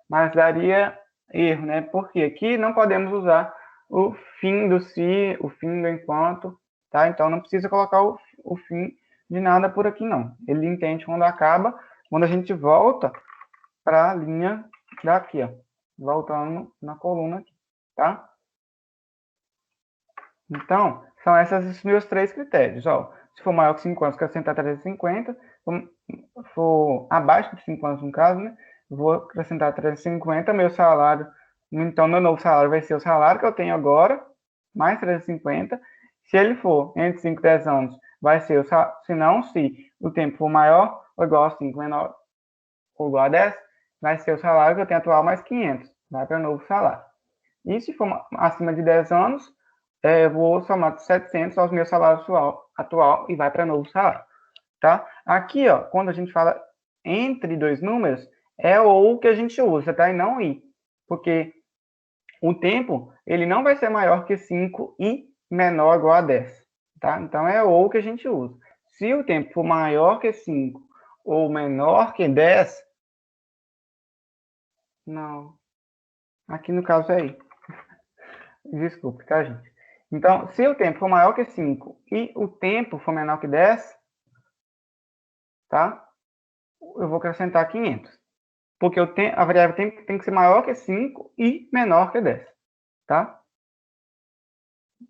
mas daria erro, né? Porque aqui não podemos usar o fim do si, o fim do enquanto, tá? Então não precisa colocar o fim de nada por aqui, não. Ele entende quando acaba, quando a gente volta para a linha daqui, ó. Voltando na coluna aqui, tá? Então, são esses meus 3 critérios, ó. Se for maior que 5 anos, acrescentar 350. Se for abaixo de 5 anos, no caso, né? Vou acrescentar 350, meu salário. Então, meu novo salário vai ser o salário que eu tenho agora, mais 350. Se ele for entre 5 e 10 anos, vai ser o salário. Se não, se o tempo for maior ou igual a 5, menor ou igual a 10, vai ser o salário que eu tenho atual mais 500. Vai para o novo salário. E se for acima de 10 anos, eu vou somar 700 aos meu salário atual e vai para novo salário, tá? Aqui, ó, quando a gente fala entre dois números, é o ou que a gente usa, tá? E não i. Porque o tempo, ele não vai ser maior que 5 e menor ou igual a 10, tá? Então, é o ou que a gente usa. Se o tempo for maior que 5 ou menor que 10, não. Aqui no caso é i. Desculpe, tá, gente? Então, se o tempo for maior que 5 e o tempo for menor que 10, tá? Eu vou acrescentar 500. Porque a variável tempo tem que ser maior que 5 e menor que 10, tá?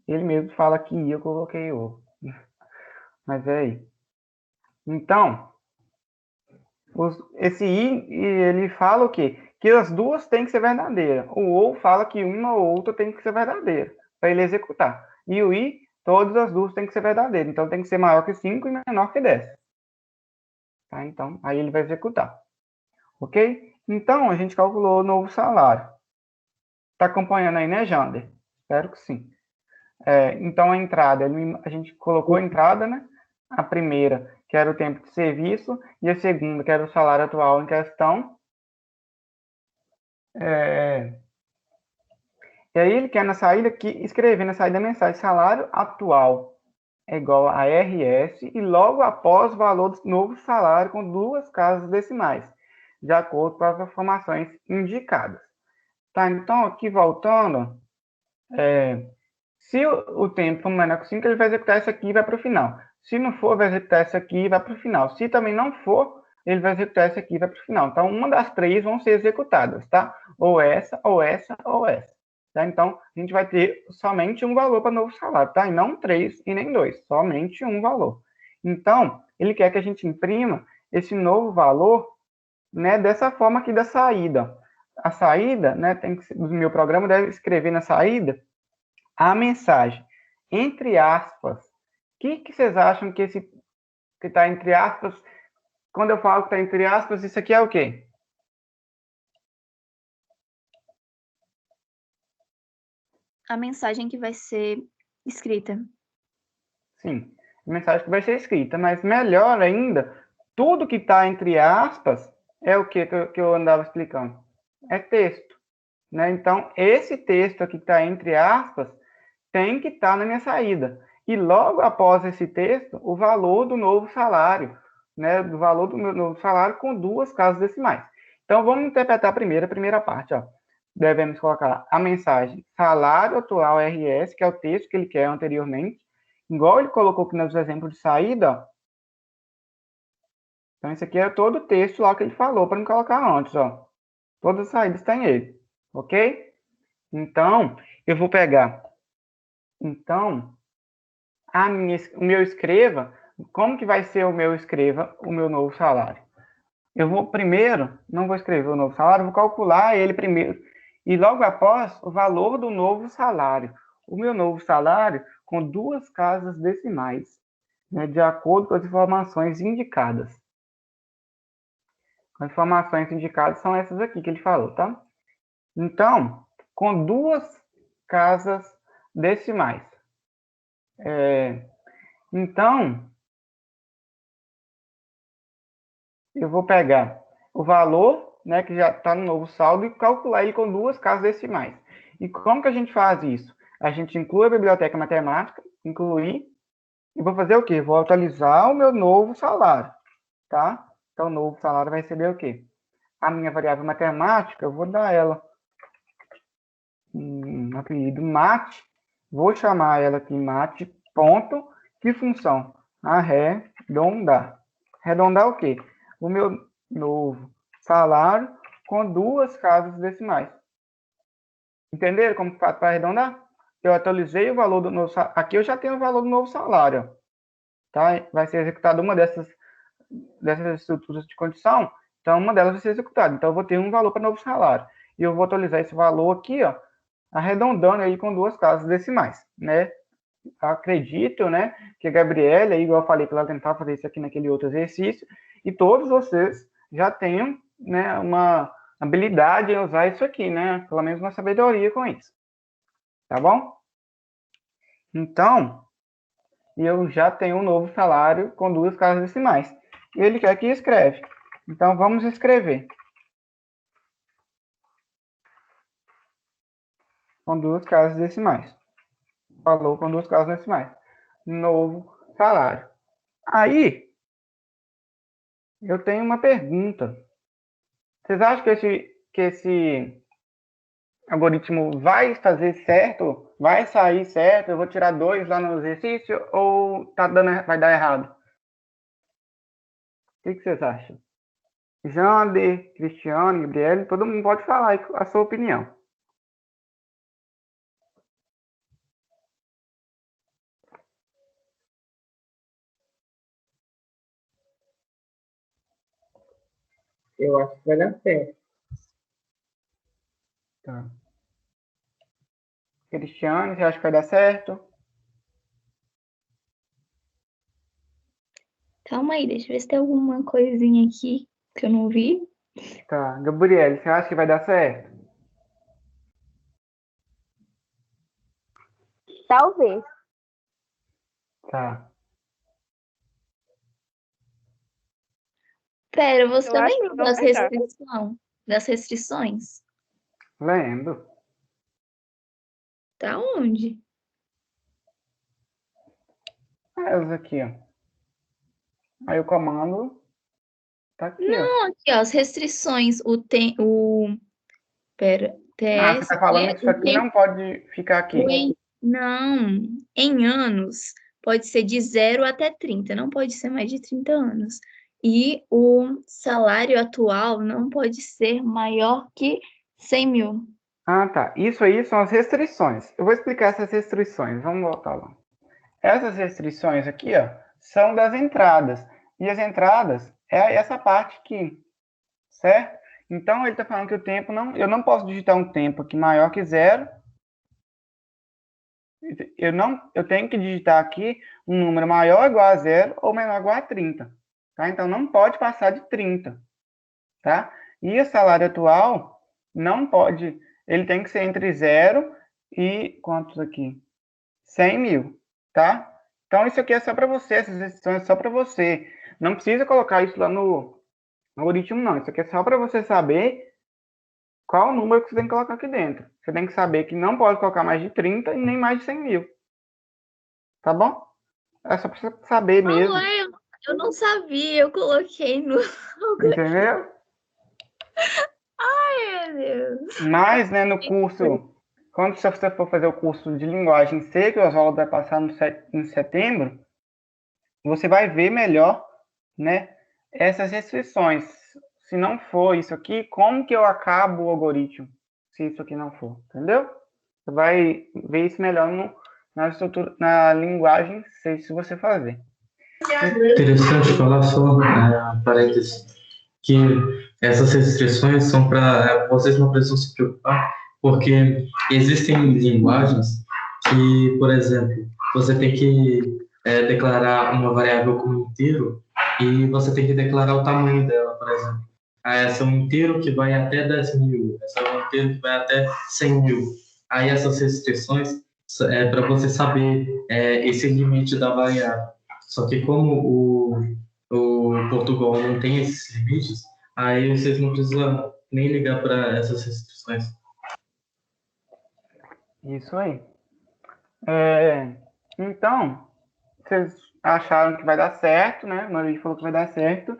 Ele mesmo fala que eu coloquei o. Mas é aí. Então, esse i, ele fala o quê? Que as duas têm que ser verdadeiras. O ou fala que uma ou outra tem que ser verdadeira, para ele executar. E o i, todas as duas têm que ser verdadeiras. Então, tem que ser maior que 5 e menor que 10. Tá? Então, aí ele vai executar. Ok? Então, a gente calculou o novo salário. Está acompanhando aí, né, Jander? Espero que sim. Então, a entrada, a gente colocou a entrada, né? A primeira, que era o tempo de serviço, e a segunda, que era o salário atual em questão. E aí, ele quer na saída, escrever na saída a mensagem, salário atual é igual a RS, e logo após o valor do novo salário com 2 casas decimais, de acordo com as informações indicadas. Tá, então, aqui voltando, se o tempo for menor que 5, ele vai executar isso aqui e vai para o final. Se não for, vai executar isso aqui e vai para o final. Se também não for, ele vai executar isso aqui e vai para o final. Então, uma das 3 vão ser executadas, tá? Ou essa, ou essa, ou essa. Tá? Então, a gente vai ter somente um valor para novo salário, tá? E não 3 e nem 2, somente um valor. Então, ele quer que a gente imprima esse novo valor, né, dessa forma aqui da saída. A saída, né, o meu programa deve escrever na saída a mensagem, entre aspas. O que vocês acham que esse que está entre aspas? Quando eu falo que está entre aspas, isso aqui é o quê? A mensagem que vai ser escrita. Sim, a mensagem que vai ser escrita, mas melhor ainda, tudo que está entre aspas é o que eu andava explicando. É texto, né? Então, esse texto aqui que está entre aspas tem que estar na minha saída. E logo após esse texto, o valor do novo salário, né? Do valor do meu novo salário com 2 casas decimais. Então, vamos interpretar primeiro a primeira parte, ó. Devemos colocar a mensagem salário atual RS, que é o texto que ele quer anteriormente, igual ele colocou aqui nos exemplos de saída, ó. Então, esse aqui é todo o texto lá que ele falou para me colocar antes, ó. Todas as saídas tem ele, ok? Então, eu vou pegar. Então, o meu escreva, como que vai ser o meu escreva, o meu novo salário? eu vou primeiro, não vou escrever o novo salário, vou calcular ele primeiro. E logo após, o valor do novo salário. O meu novo salário com 2 casas decimais, né, de acordo com as informações indicadas. As informações indicadas são essas aqui que ele falou, tá? Então, com 2 casas decimais. Então, eu vou pegar o valor, né, que já está no novo saldo e calcular ele com 2 casas decimais. E como que a gente faz isso? A gente inclui a biblioteca matemática, incluir, e vou fazer o quê? Vou atualizar o meu novo salário, tá? Então, o novo salário vai receber o quê? A minha variável matemática, eu vou dar ela um apelido mate, vou chamar ela aqui mate, ponto, que função? Arredondar. Arredondar o quê? O meu novo salário com 2 casas decimais. Entenderam como faz para arredondar? Eu atualizei o valor do novo salário. Aqui eu já tenho o valor do novo salário. Tá? Vai ser executada uma dessas estruturas de condição. Então, uma delas vai ser executada. Então, eu vou ter um valor para novo salário. E eu vou atualizar esse valor aqui, ó, arredondando aí com 2 casas decimais, né? Acredito, né, que a Gabriela, igual eu falei que ela tentar fazer isso aqui naquele outro exercício, e todos vocês já tenham, né, uma habilidade em usar isso aqui, né? Pelo menos uma sabedoria com isso. Tá bom? Então, eu já tenho um novo salário com 2 casas decimais. Ele quer que escreve. Então, vamos escrever. Com 2 casas decimais. Falou com 2 casas decimais. Novo salário. Aí, eu tenho uma pergunta. Vocês acham que esse algoritmo vai fazer certo? Vai sair certo? Eu vou tirar 2 lá no exercício? Ou vai dar errado? O que vocês acham? Jander, Cristiano, Gabriele, todo mundo pode falar aí a sua opinião. Eu acho que vai dar certo. Tá. Cristiano, você acha que vai dar certo? Calma aí, deixa eu ver se tem alguma coisinha aqui que eu não vi. Tá. Gabriele, você acha que vai dar certo? Talvez. Tá. Pera, você Eu também acho que lembra não vai dar. das restrições? Lembro. Tá onde? Elas aqui, ó. Aí o comando tá aqui, ó. Não, aqui, ó, as restrições, pera, Ah, você TS, tá falando que isso o aqui tempo, não pode ficar aqui. não, em anos, pode ser de 0 até 30, não pode ser mais de 30 anos. E o salário atual não pode ser maior que 100 mil. Ah, tá. Isso aí são as restrições. Eu vou explicar essas restrições. Vamos voltar lá. Essas restrições aqui, ó, são das entradas. E as entradas é essa parte aqui, certo? Então, ele está falando que o tempo não... Eu não posso digitar um tempo aqui maior que 0. Eu tenho que digitar aqui um número maior ou igual a 0 ou menor ou igual a 30. Tá? Então, não pode passar de 30. Tá? E o salário atual não pode... Ele tem que ser entre 0 e... Quantos aqui? 100 mil. Tá? Então, isso aqui é só para você. Essas restrições é só para você. Não precisa colocar isso lá no algoritmo, não. Isso aqui é só para você saber qual o número que você tem que colocar aqui dentro. Você tem que saber que não pode colocar mais de 30 e nem mais de 100 mil. Tá bom? É só para você saber mesmo. Eu não sabia, eu coloquei no... Entendeu? Ai, meu Deus. Mas, né, no curso, quando você for fazer o curso de linguagem C, que o Oswaldo vai passar em setembro, você vai ver melhor, né, essas restrições. Se não for isso aqui, como que eu acabo o algoritmo? Se isso aqui não for, entendeu? Você vai ver isso melhor na linguagem C, se você fazer. Interessante falar só, parênteses, que essas restrições são para vocês não precisam se preocupar, porque existem linguagens que, por exemplo, você tem que declarar uma variável como inteiro e você tem que declarar o tamanho dela, por exemplo. Essa é um inteiro que vai até 10.000, essa é um inteiro que vai até 100.000. Aí essas restrições é para você saber esse limite da variável. Só que como o Portugal não tem esses limites, aí vocês não precisam nem ligar para essas restrições. Isso aí. Então, vocês acharam que vai dar certo, né? O Maurício falou que vai dar certo,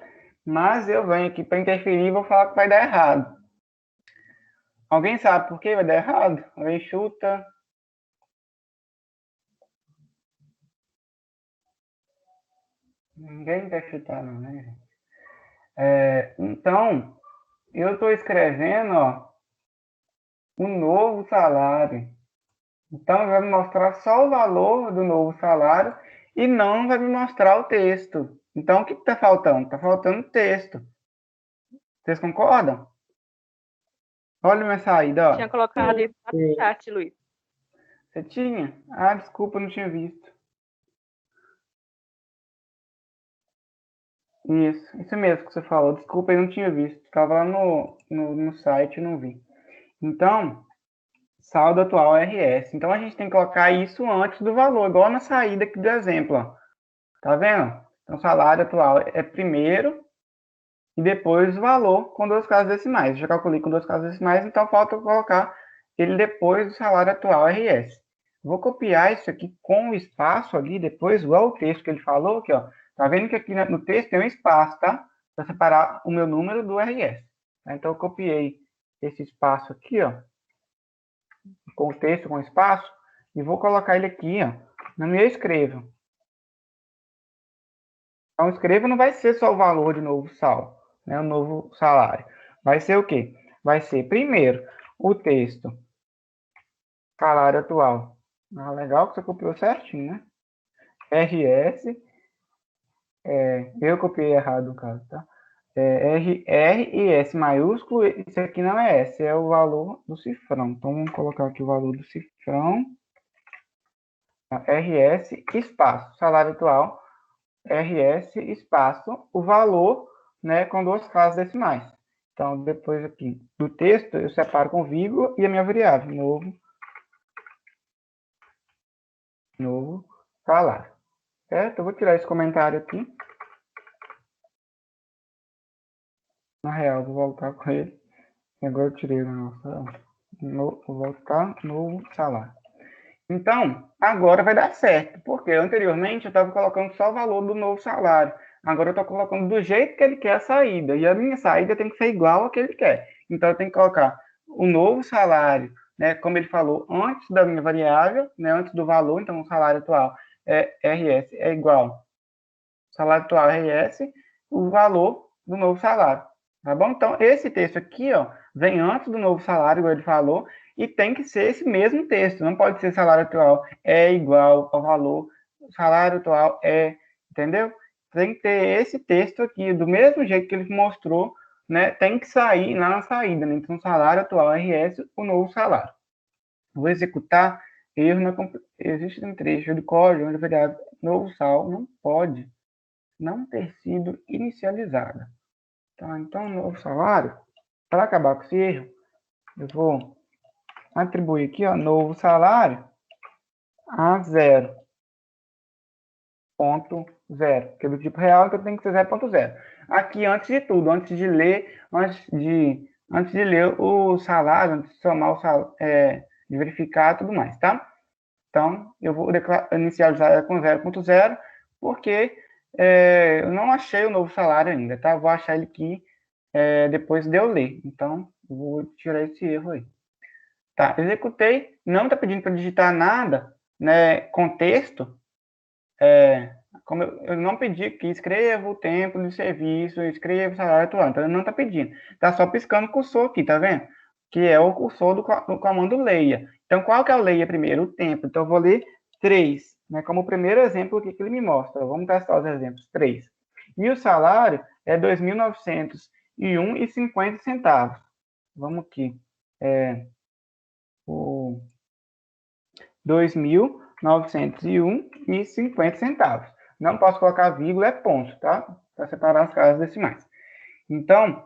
mas eu venho aqui para interferir e vou falar que vai dar errado. Alguém sabe por que vai dar errado? Alguém chuta? Ninguém quer chutar, não, né, gente? Então, eu estou escrevendo, ó, um novo salário. Então, vai me mostrar só o valor do novo salário e não vai me mostrar o texto. Então, o que está faltando? Está faltando texto. Vocês concordam? Olha minha saída, ó. Tinha colocado isso no chat, Luiz. Você tinha? Ah, desculpa, não tinha visto. Isso mesmo que você falou. Desculpa, eu não tinha visto. Estava lá no site e não vi. Então, saldo atual RS. Então, a gente tem que colocar isso antes do valor, igual na saída aqui do exemplo, ó. Tá vendo? Então, salário atual é primeiro e depois o valor com 2 casas decimais. Eu já calculei com 2 casas decimais, então falta eu colocar ele depois do salário atual RS. Vou copiar isso aqui com o espaço ali, depois, igual o texto que ele falou aqui, ó. Tá vendo que aqui no texto tem um espaço, tá? Para separar o meu número do RS. Então, eu copiei esse espaço aqui, ó, com o texto, com o espaço, e vou colocar ele aqui, ó, no meu escrevo. Então, escrevo não vai ser só o valor de novo sal, né, o novo salário. Vai ser o quê? Vai ser, primeiro, o texto, salário atual. Ah, legal que você copiou certinho, né? RS, eu copiei errado no caso, tá? R e S maiúsculo, isso aqui não é S, é o valor do cifrão. Então, vamos colocar aqui o valor do cifrão. RS, espaço, salário atual, RS, espaço, o valor, né, com 2 casas decimais. Então, depois aqui do texto, eu separo com vírgula e a minha variável, novo salário. Certo? Eu vou tirar esse comentário aqui. Na real, vou voltar com ele. Agora eu tirei o negócio. Vou voltar, novo salário. Então, agora vai dar certo. Porque anteriormente eu estava colocando só o valor do novo salário. Agora eu estou colocando do jeito que ele quer a saída. E a minha saída tem que ser igual ao que ele quer. Então, eu tenho que colocar o novo salário, né, como ele falou, antes da minha variável, né, antes do valor. Então, o salário atual RS é igual. Salário atual RS, o valor do novo salário. Tá bom? Então, esse texto aqui, ó, vem antes do novo salário, como ele falou, e tem que ser esse mesmo texto. Não pode ser salário atual é igual ao valor, salário atual entendeu? Tem que ter esse texto aqui, do mesmo jeito que ele mostrou, né? Tem que sair lá na saída, né? Então, salário atual RS, o novo salário. Vou executar, erro existe um trecho de código onde a variável novo sal não pode não ter sido inicializada. Tá? Então, o novo salário, para acabar com esse erro, eu vou atribuir aqui, ó, novo salário a 0.0, que é do tipo real, então tem que ser 0.0. Aqui, antes de tudo, antes de ler o salário, antes de somar o salário, de verificar tudo mais, tá? Então, eu vou inicializar com 0.0, porque eu não achei o novo salário ainda, tá? Eu vou achar ele aqui depois de eu ler. Então, eu vou tirar esse erro aí. Tá, executei. Não está pedindo para digitar nada, né? Contexto. Como eu não pedi que escreva o tempo de serviço, escreva o salário atual. Então, ele não está pedindo. Está só piscando o cursor aqui, tá vendo? Que é o cursor do comando leia. Então, qual que é o leia primeiro? O tempo. Então, eu vou ler 3, né? Como o primeiro exemplo que ele me mostra. Vamos testar os exemplos. 3. E o salário é 2.900 2.901,50. Vamos aqui. O 2.901,50. Não posso colocar vírgula, é ponto, tá? Para separar as casas decimais. Então,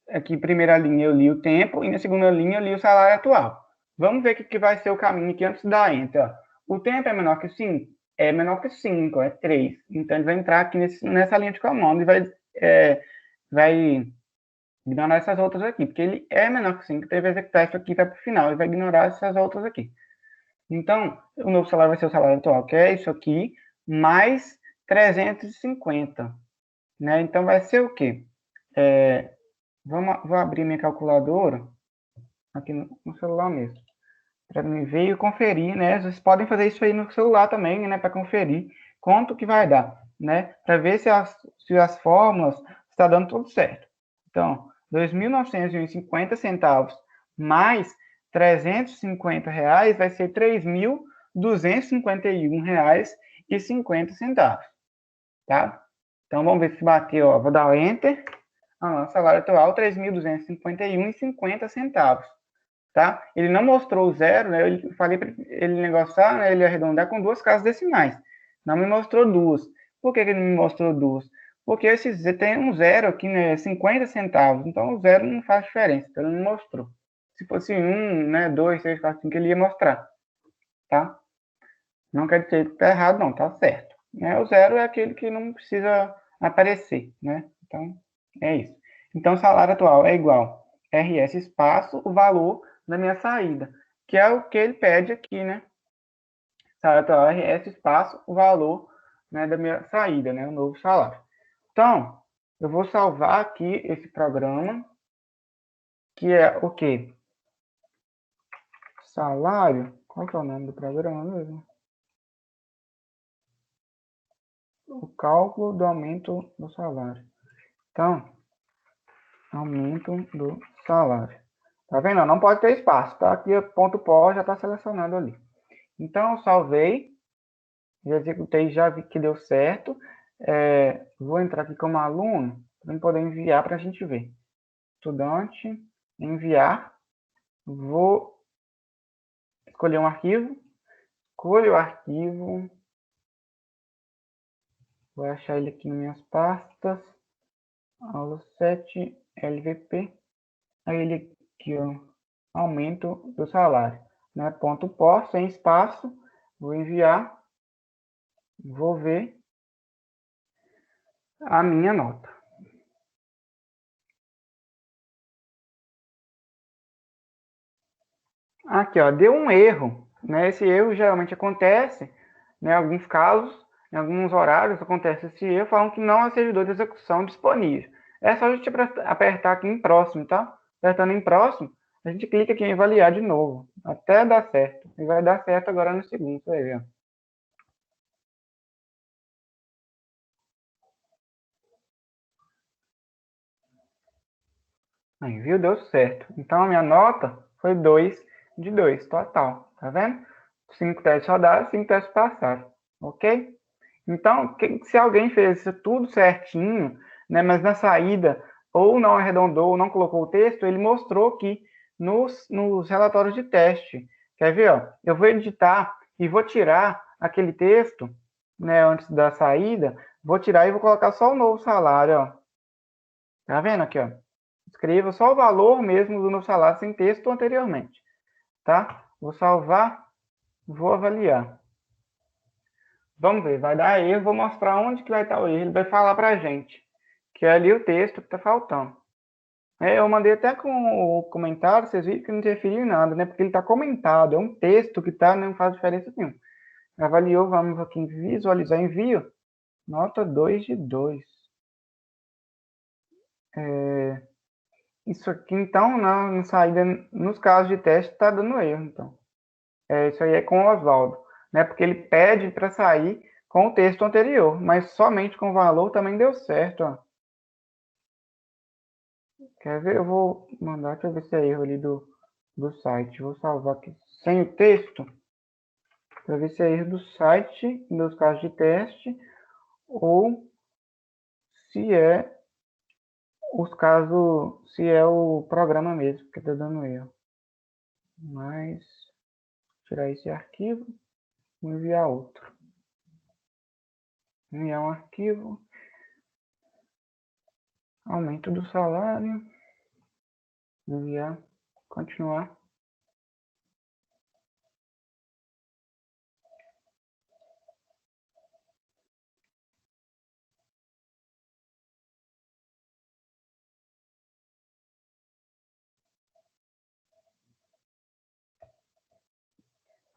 aqui, primeira linha, eu li o tempo, e na segunda linha, eu li o salário atual. Vamos ver o que vai ser o caminho aqui antes da enter. Ó. O tempo é menor que 5? É menor que 5, é 3. Então, ele vai entrar aqui nessa linha de comando e vai ignorar essas outras aqui, porque ele é menor que 5, teve que executar isso aqui, vai para o final, ele vai ignorar essas outras aqui. Então, o novo salário vai ser o salário atual, que é isso aqui, mais 350. Né? Então, vai ser o quê? Vou abrir minha calculadora aqui no celular mesmo, para me ver e conferir, né? Vocês podem fazer isso aí no celular também, né? Para conferir quanto que vai dar, né? Para ver se as fórmulas está dando tudo certo. Então, 2.950 centavos mais 350 reais vai ser 3.251 reais e 50 centavos, tá? Então, vamos ver se bateu, ó. Vou dar o Enter. Nosso salário atual, 3.251,50 centavos, tá? Ele não mostrou o zero, né? Eu falei para ele negociar, né? Ele arredondar com 2 casas decimais. Não me mostrou 2. Por que ele não me mostrou 2? Porque tem um zero aqui, né? 50 centavos. Então, o zero não faz diferença. Então, ele não mostrou. Se fosse 1, né? 2, 3, 4, 5, ele ia mostrar, tá? Não quer dizer que tá errado, não. Tá certo. O zero é aquele que não precisa aparecer, né? Então, é isso. Então, o salário atual é igual RS espaço, o valor da minha saída, que é o que ele pede aqui, né? Salário atual RS espaço, o valor, né, da minha saída, né? O novo salário. Então, eu vou salvar aqui esse programa, que é o quê? Salário. Qual que é o nome do programa mesmo? O cálculo do aumento do salário. Então, aumento do salário. Tá vendo? Não pode ter espaço, tá? Aqui o ponto pó já está selecionado ali. Então, eu salvei, já executei, já vi que deu certo. Vou entrar aqui como aluno, para poder enviar para a gente ver. Estudante, enviar. Vou escolher um arquivo. Escolho o arquivo. Vou achar ele aqui em minhas pastas. Aula 7, LVP. Aí ele aqui, ó, aumento do salário. Né? Ponto pó, sem espaço. Vou enviar. Vou ver a minha nota. Aqui, ó, deu um erro, né? Esse erro geralmente acontece, né? Em alguns casos, em alguns horários acontece esse erro, falam que não há servidor de execução disponível. É só a gente apertar aqui em próximo, tá? Apertando em próximo, a gente clica aqui em avaliar de novo, até dar certo. E vai dar certo agora no segundo, você vai ver. Aí, viu? Deu certo. Então, a minha nota foi 2 de 2, total. Tá vendo? 5 testes rodados, 5 testes passados. Ok? Então, se alguém fez isso tudo certinho, né, mas na saída ou não arredondou, ou não colocou o texto, ele mostrou aqui nos relatórios de teste. Quer ver? Ó? Eu vou editar e vou tirar aquele texto, né, antes da saída, vou tirar e vou colocar só o novo salário. Ó. Tá vendo aqui? Ó? Escreva só o valor mesmo do novo salário sem texto anteriormente. Tá? Vou salvar, vou avaliar. Vamos ver, vai dar erro, vou mostrar onde que vai estar o erro, ele vai falar para a gente, que é ali o texto que está faltando. Eu mandei até com o comentário, vocês viram que não interferiu em nada, né? Porque ele está comentado, é um texto que está, não faz diferença nenhuma. Avaliou, vamos aqui em visualizar envio, nota 2 de 2. Isso aqui, então, na saída, nos casos de teste, está dando erro, então. Isso aí é com o Oswaldo, né? Porque ele pede para sair com o texto anterior, mas somente com o valor também deu certo, ó. Quer ver? Eu vou mandar, deixa eu ver se é erro ali do site. Vou salvar aqui sem o texto, para ver se é erro do site, nos casos de teste, ou se é os casos, se é o programa mesmo que está dando erro. Mas, tirar esse arquivo e enviar outro. Enviar um arquivo. Aumento do salário. Enviar. Continuar.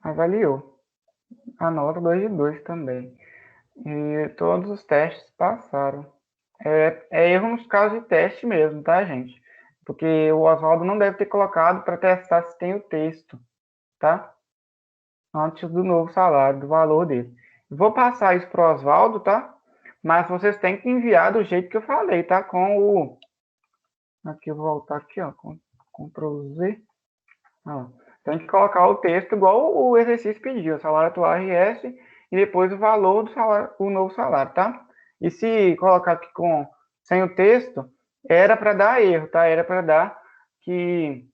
Avaliou. A nota 2 de 2 também. E todos os testes passaram. É erro nos casos de teste mesmo, tá, gente? Porque o Oswaldo não deve ter colocado para testar se tem o texto, tá? Antes do novo salário, do valor dele. Vou passar isso para o Oswaldo, tá? Mas vocês têm que enviar do jeito que eu falei, tá? Com o... Aqui eu vou voltar aqui, ó. Ctrl Z. Ó. Tem que colocar o texto igual o exercício pediu. Salário atual RS e depois o valor do salário, o novo salário, tá? E se colocar aqui sem o texto, era para dar erro, tá? Era para dar que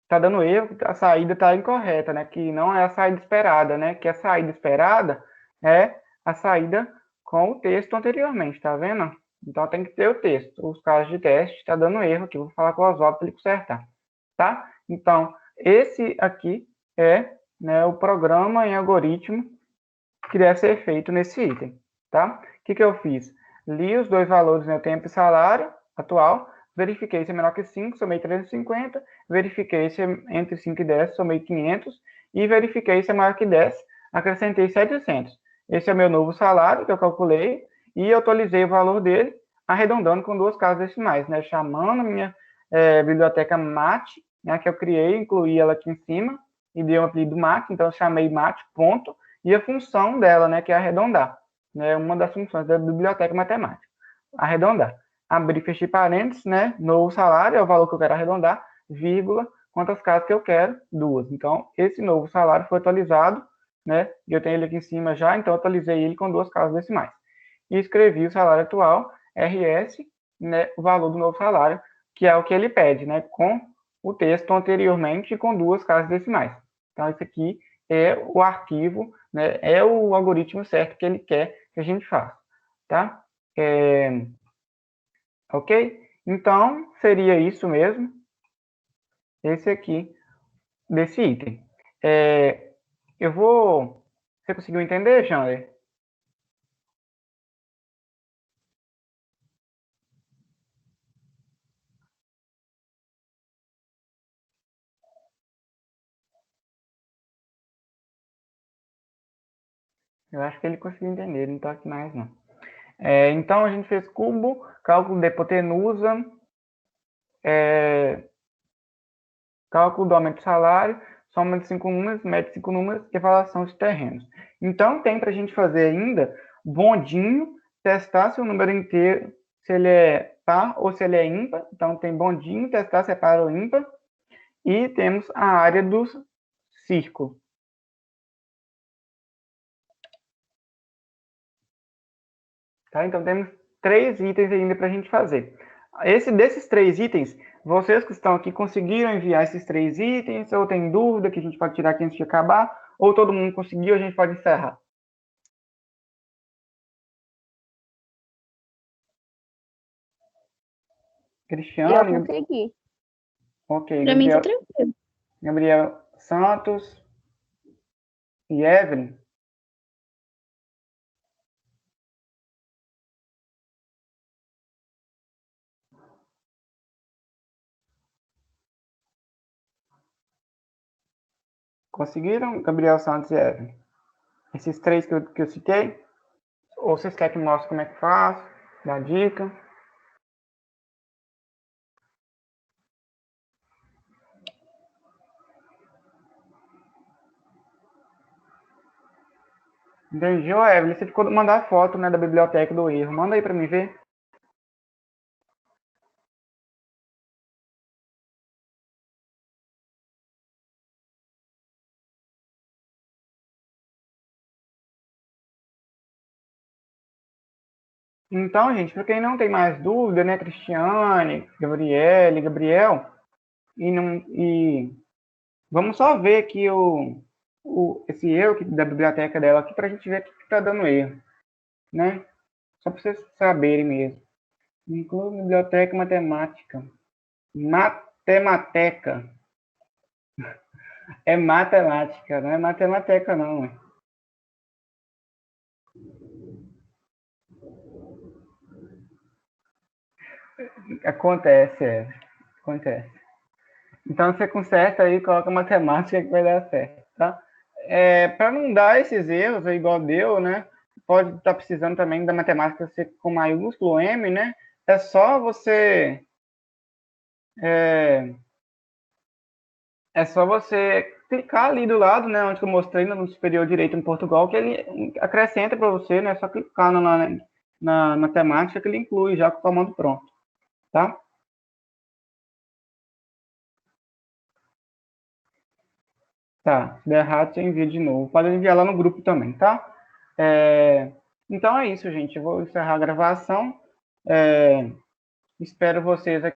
tá dando erro, a saída tá incorreta, né? Que não é a saída esperada, né? Que a saída esperada é a saída com o texto anteriormente, tá vendo? Então tem que ter o texto. Os casos de teste tá dando erro aqui, vou falar com o Oswaldo para ele consertar, tá? Então, esse aqui é, né, o programa em algoritmo que deve ser feito nesse item, tá? O que eu fiz? Li os dois valores, né, tempo e salário atual, verifiquei se é menor que 5, somei 350, verifiquei se é entre 5 e 10, somei 500, e verifiquei se é maior que 10, acrescentei 700. Esse é o meu novo salário que eu calculei, e eu atualizei o valor dele, arredondando com duas casas decimais, né, chamando a minha biblioteca MAT, né, que eu criei, incluí ela aqui em cima, e dei um apelido MAT, então eu chamei MAT, ponto, e a função dela, né, que é arredondar, né, uma das funções da biblioteca matemática, arredondar. Abrir, fechei parênteses, né, novo salário é o valor que eu quero arredondar, vírgula, quantas casas que eu quero? 2. Então, esse novo salário foi atualizado, né, e eu tenho ele aqui em cima já, então eu atualizei ele com duas casas decimais. E escrevi o salário atual, RS, né, o valor do novo salário, que é o que ele pede, né, com o texto anteriormente e com duas casas decimais. Então, isso aqui é o arquivo, né, é o algoritmo certo que ele quer que a gente faça, tá? Ok? Então, seria isso mesmo, esse aqui, desse item. Eu vou... Você conseguiu entender, Jander? Eu acho que ele conseguiu entender, ele não está aqui mais, não. Então, a gente fez cubo, cálculo de hipotenusa, cálculo do aumento do salário, soma de 5 números, média de 5 números e avaliação de terrenos. Então, tem para a gente fazer ainda bondinho, testar se o número inteiro, se ele é par ou se ele é ímpar. Então, tem bondinho, testar se é par ou ímpar. E temos a área do círculo. Tá? Então, temos 3 itens ainda para a gente fazer. Desses 3 itens, vocês que estão aqui conseguiram enviar esses 3 itens? Ou tem dúvida que a gente pode tirar aqui antes de acabar? Ou todo mundo conseguiu, a gente pode encerrar? Eu Cristiano, consegui. ok, Pra mim tá tranquilo. Gabriel Santos e Evelyn. Conseguiram, Gabriel Santos e Evelyn? Esses 3 que eu citei? Ou vocês querem que mostre como é que faz? Dá dica? Entendi, ô Evelyn, você ficou de mandar foto, né, da biblioteca do erro. Manda aí para mim ver. Então, gente, para quem não tem mais dúvida, né, Cristiane, Gabriele, Gabriel, e vamos só ver aqui esse erro aqui da biblioteca dela aqui para a gente ver o que está dando erro, né? Só para vocês saberem mesmo. Inclui biblioteca matemática. Matemateca. É matemática, não é matemateca, não. Acontece. Então, você conserta aí, coloca matemática que vai dar certo, tá? Para não dar esses erros, igual deu, né? Pode estar precisando também da matemática ser com maiúsculo M, né? É só você clicar ali do lado, né, onde eu mostrei no superior direito em Portugal, que ele acrescenta para você, né, só clicar na temática que ele inclui já com o comando pronto, tá? Tá, se der errado, você envia de novo. Pode enviar lá no grupo também, tá? Então é isso, gente. Eu vou encerrar a gravação. Espero vocês aqui.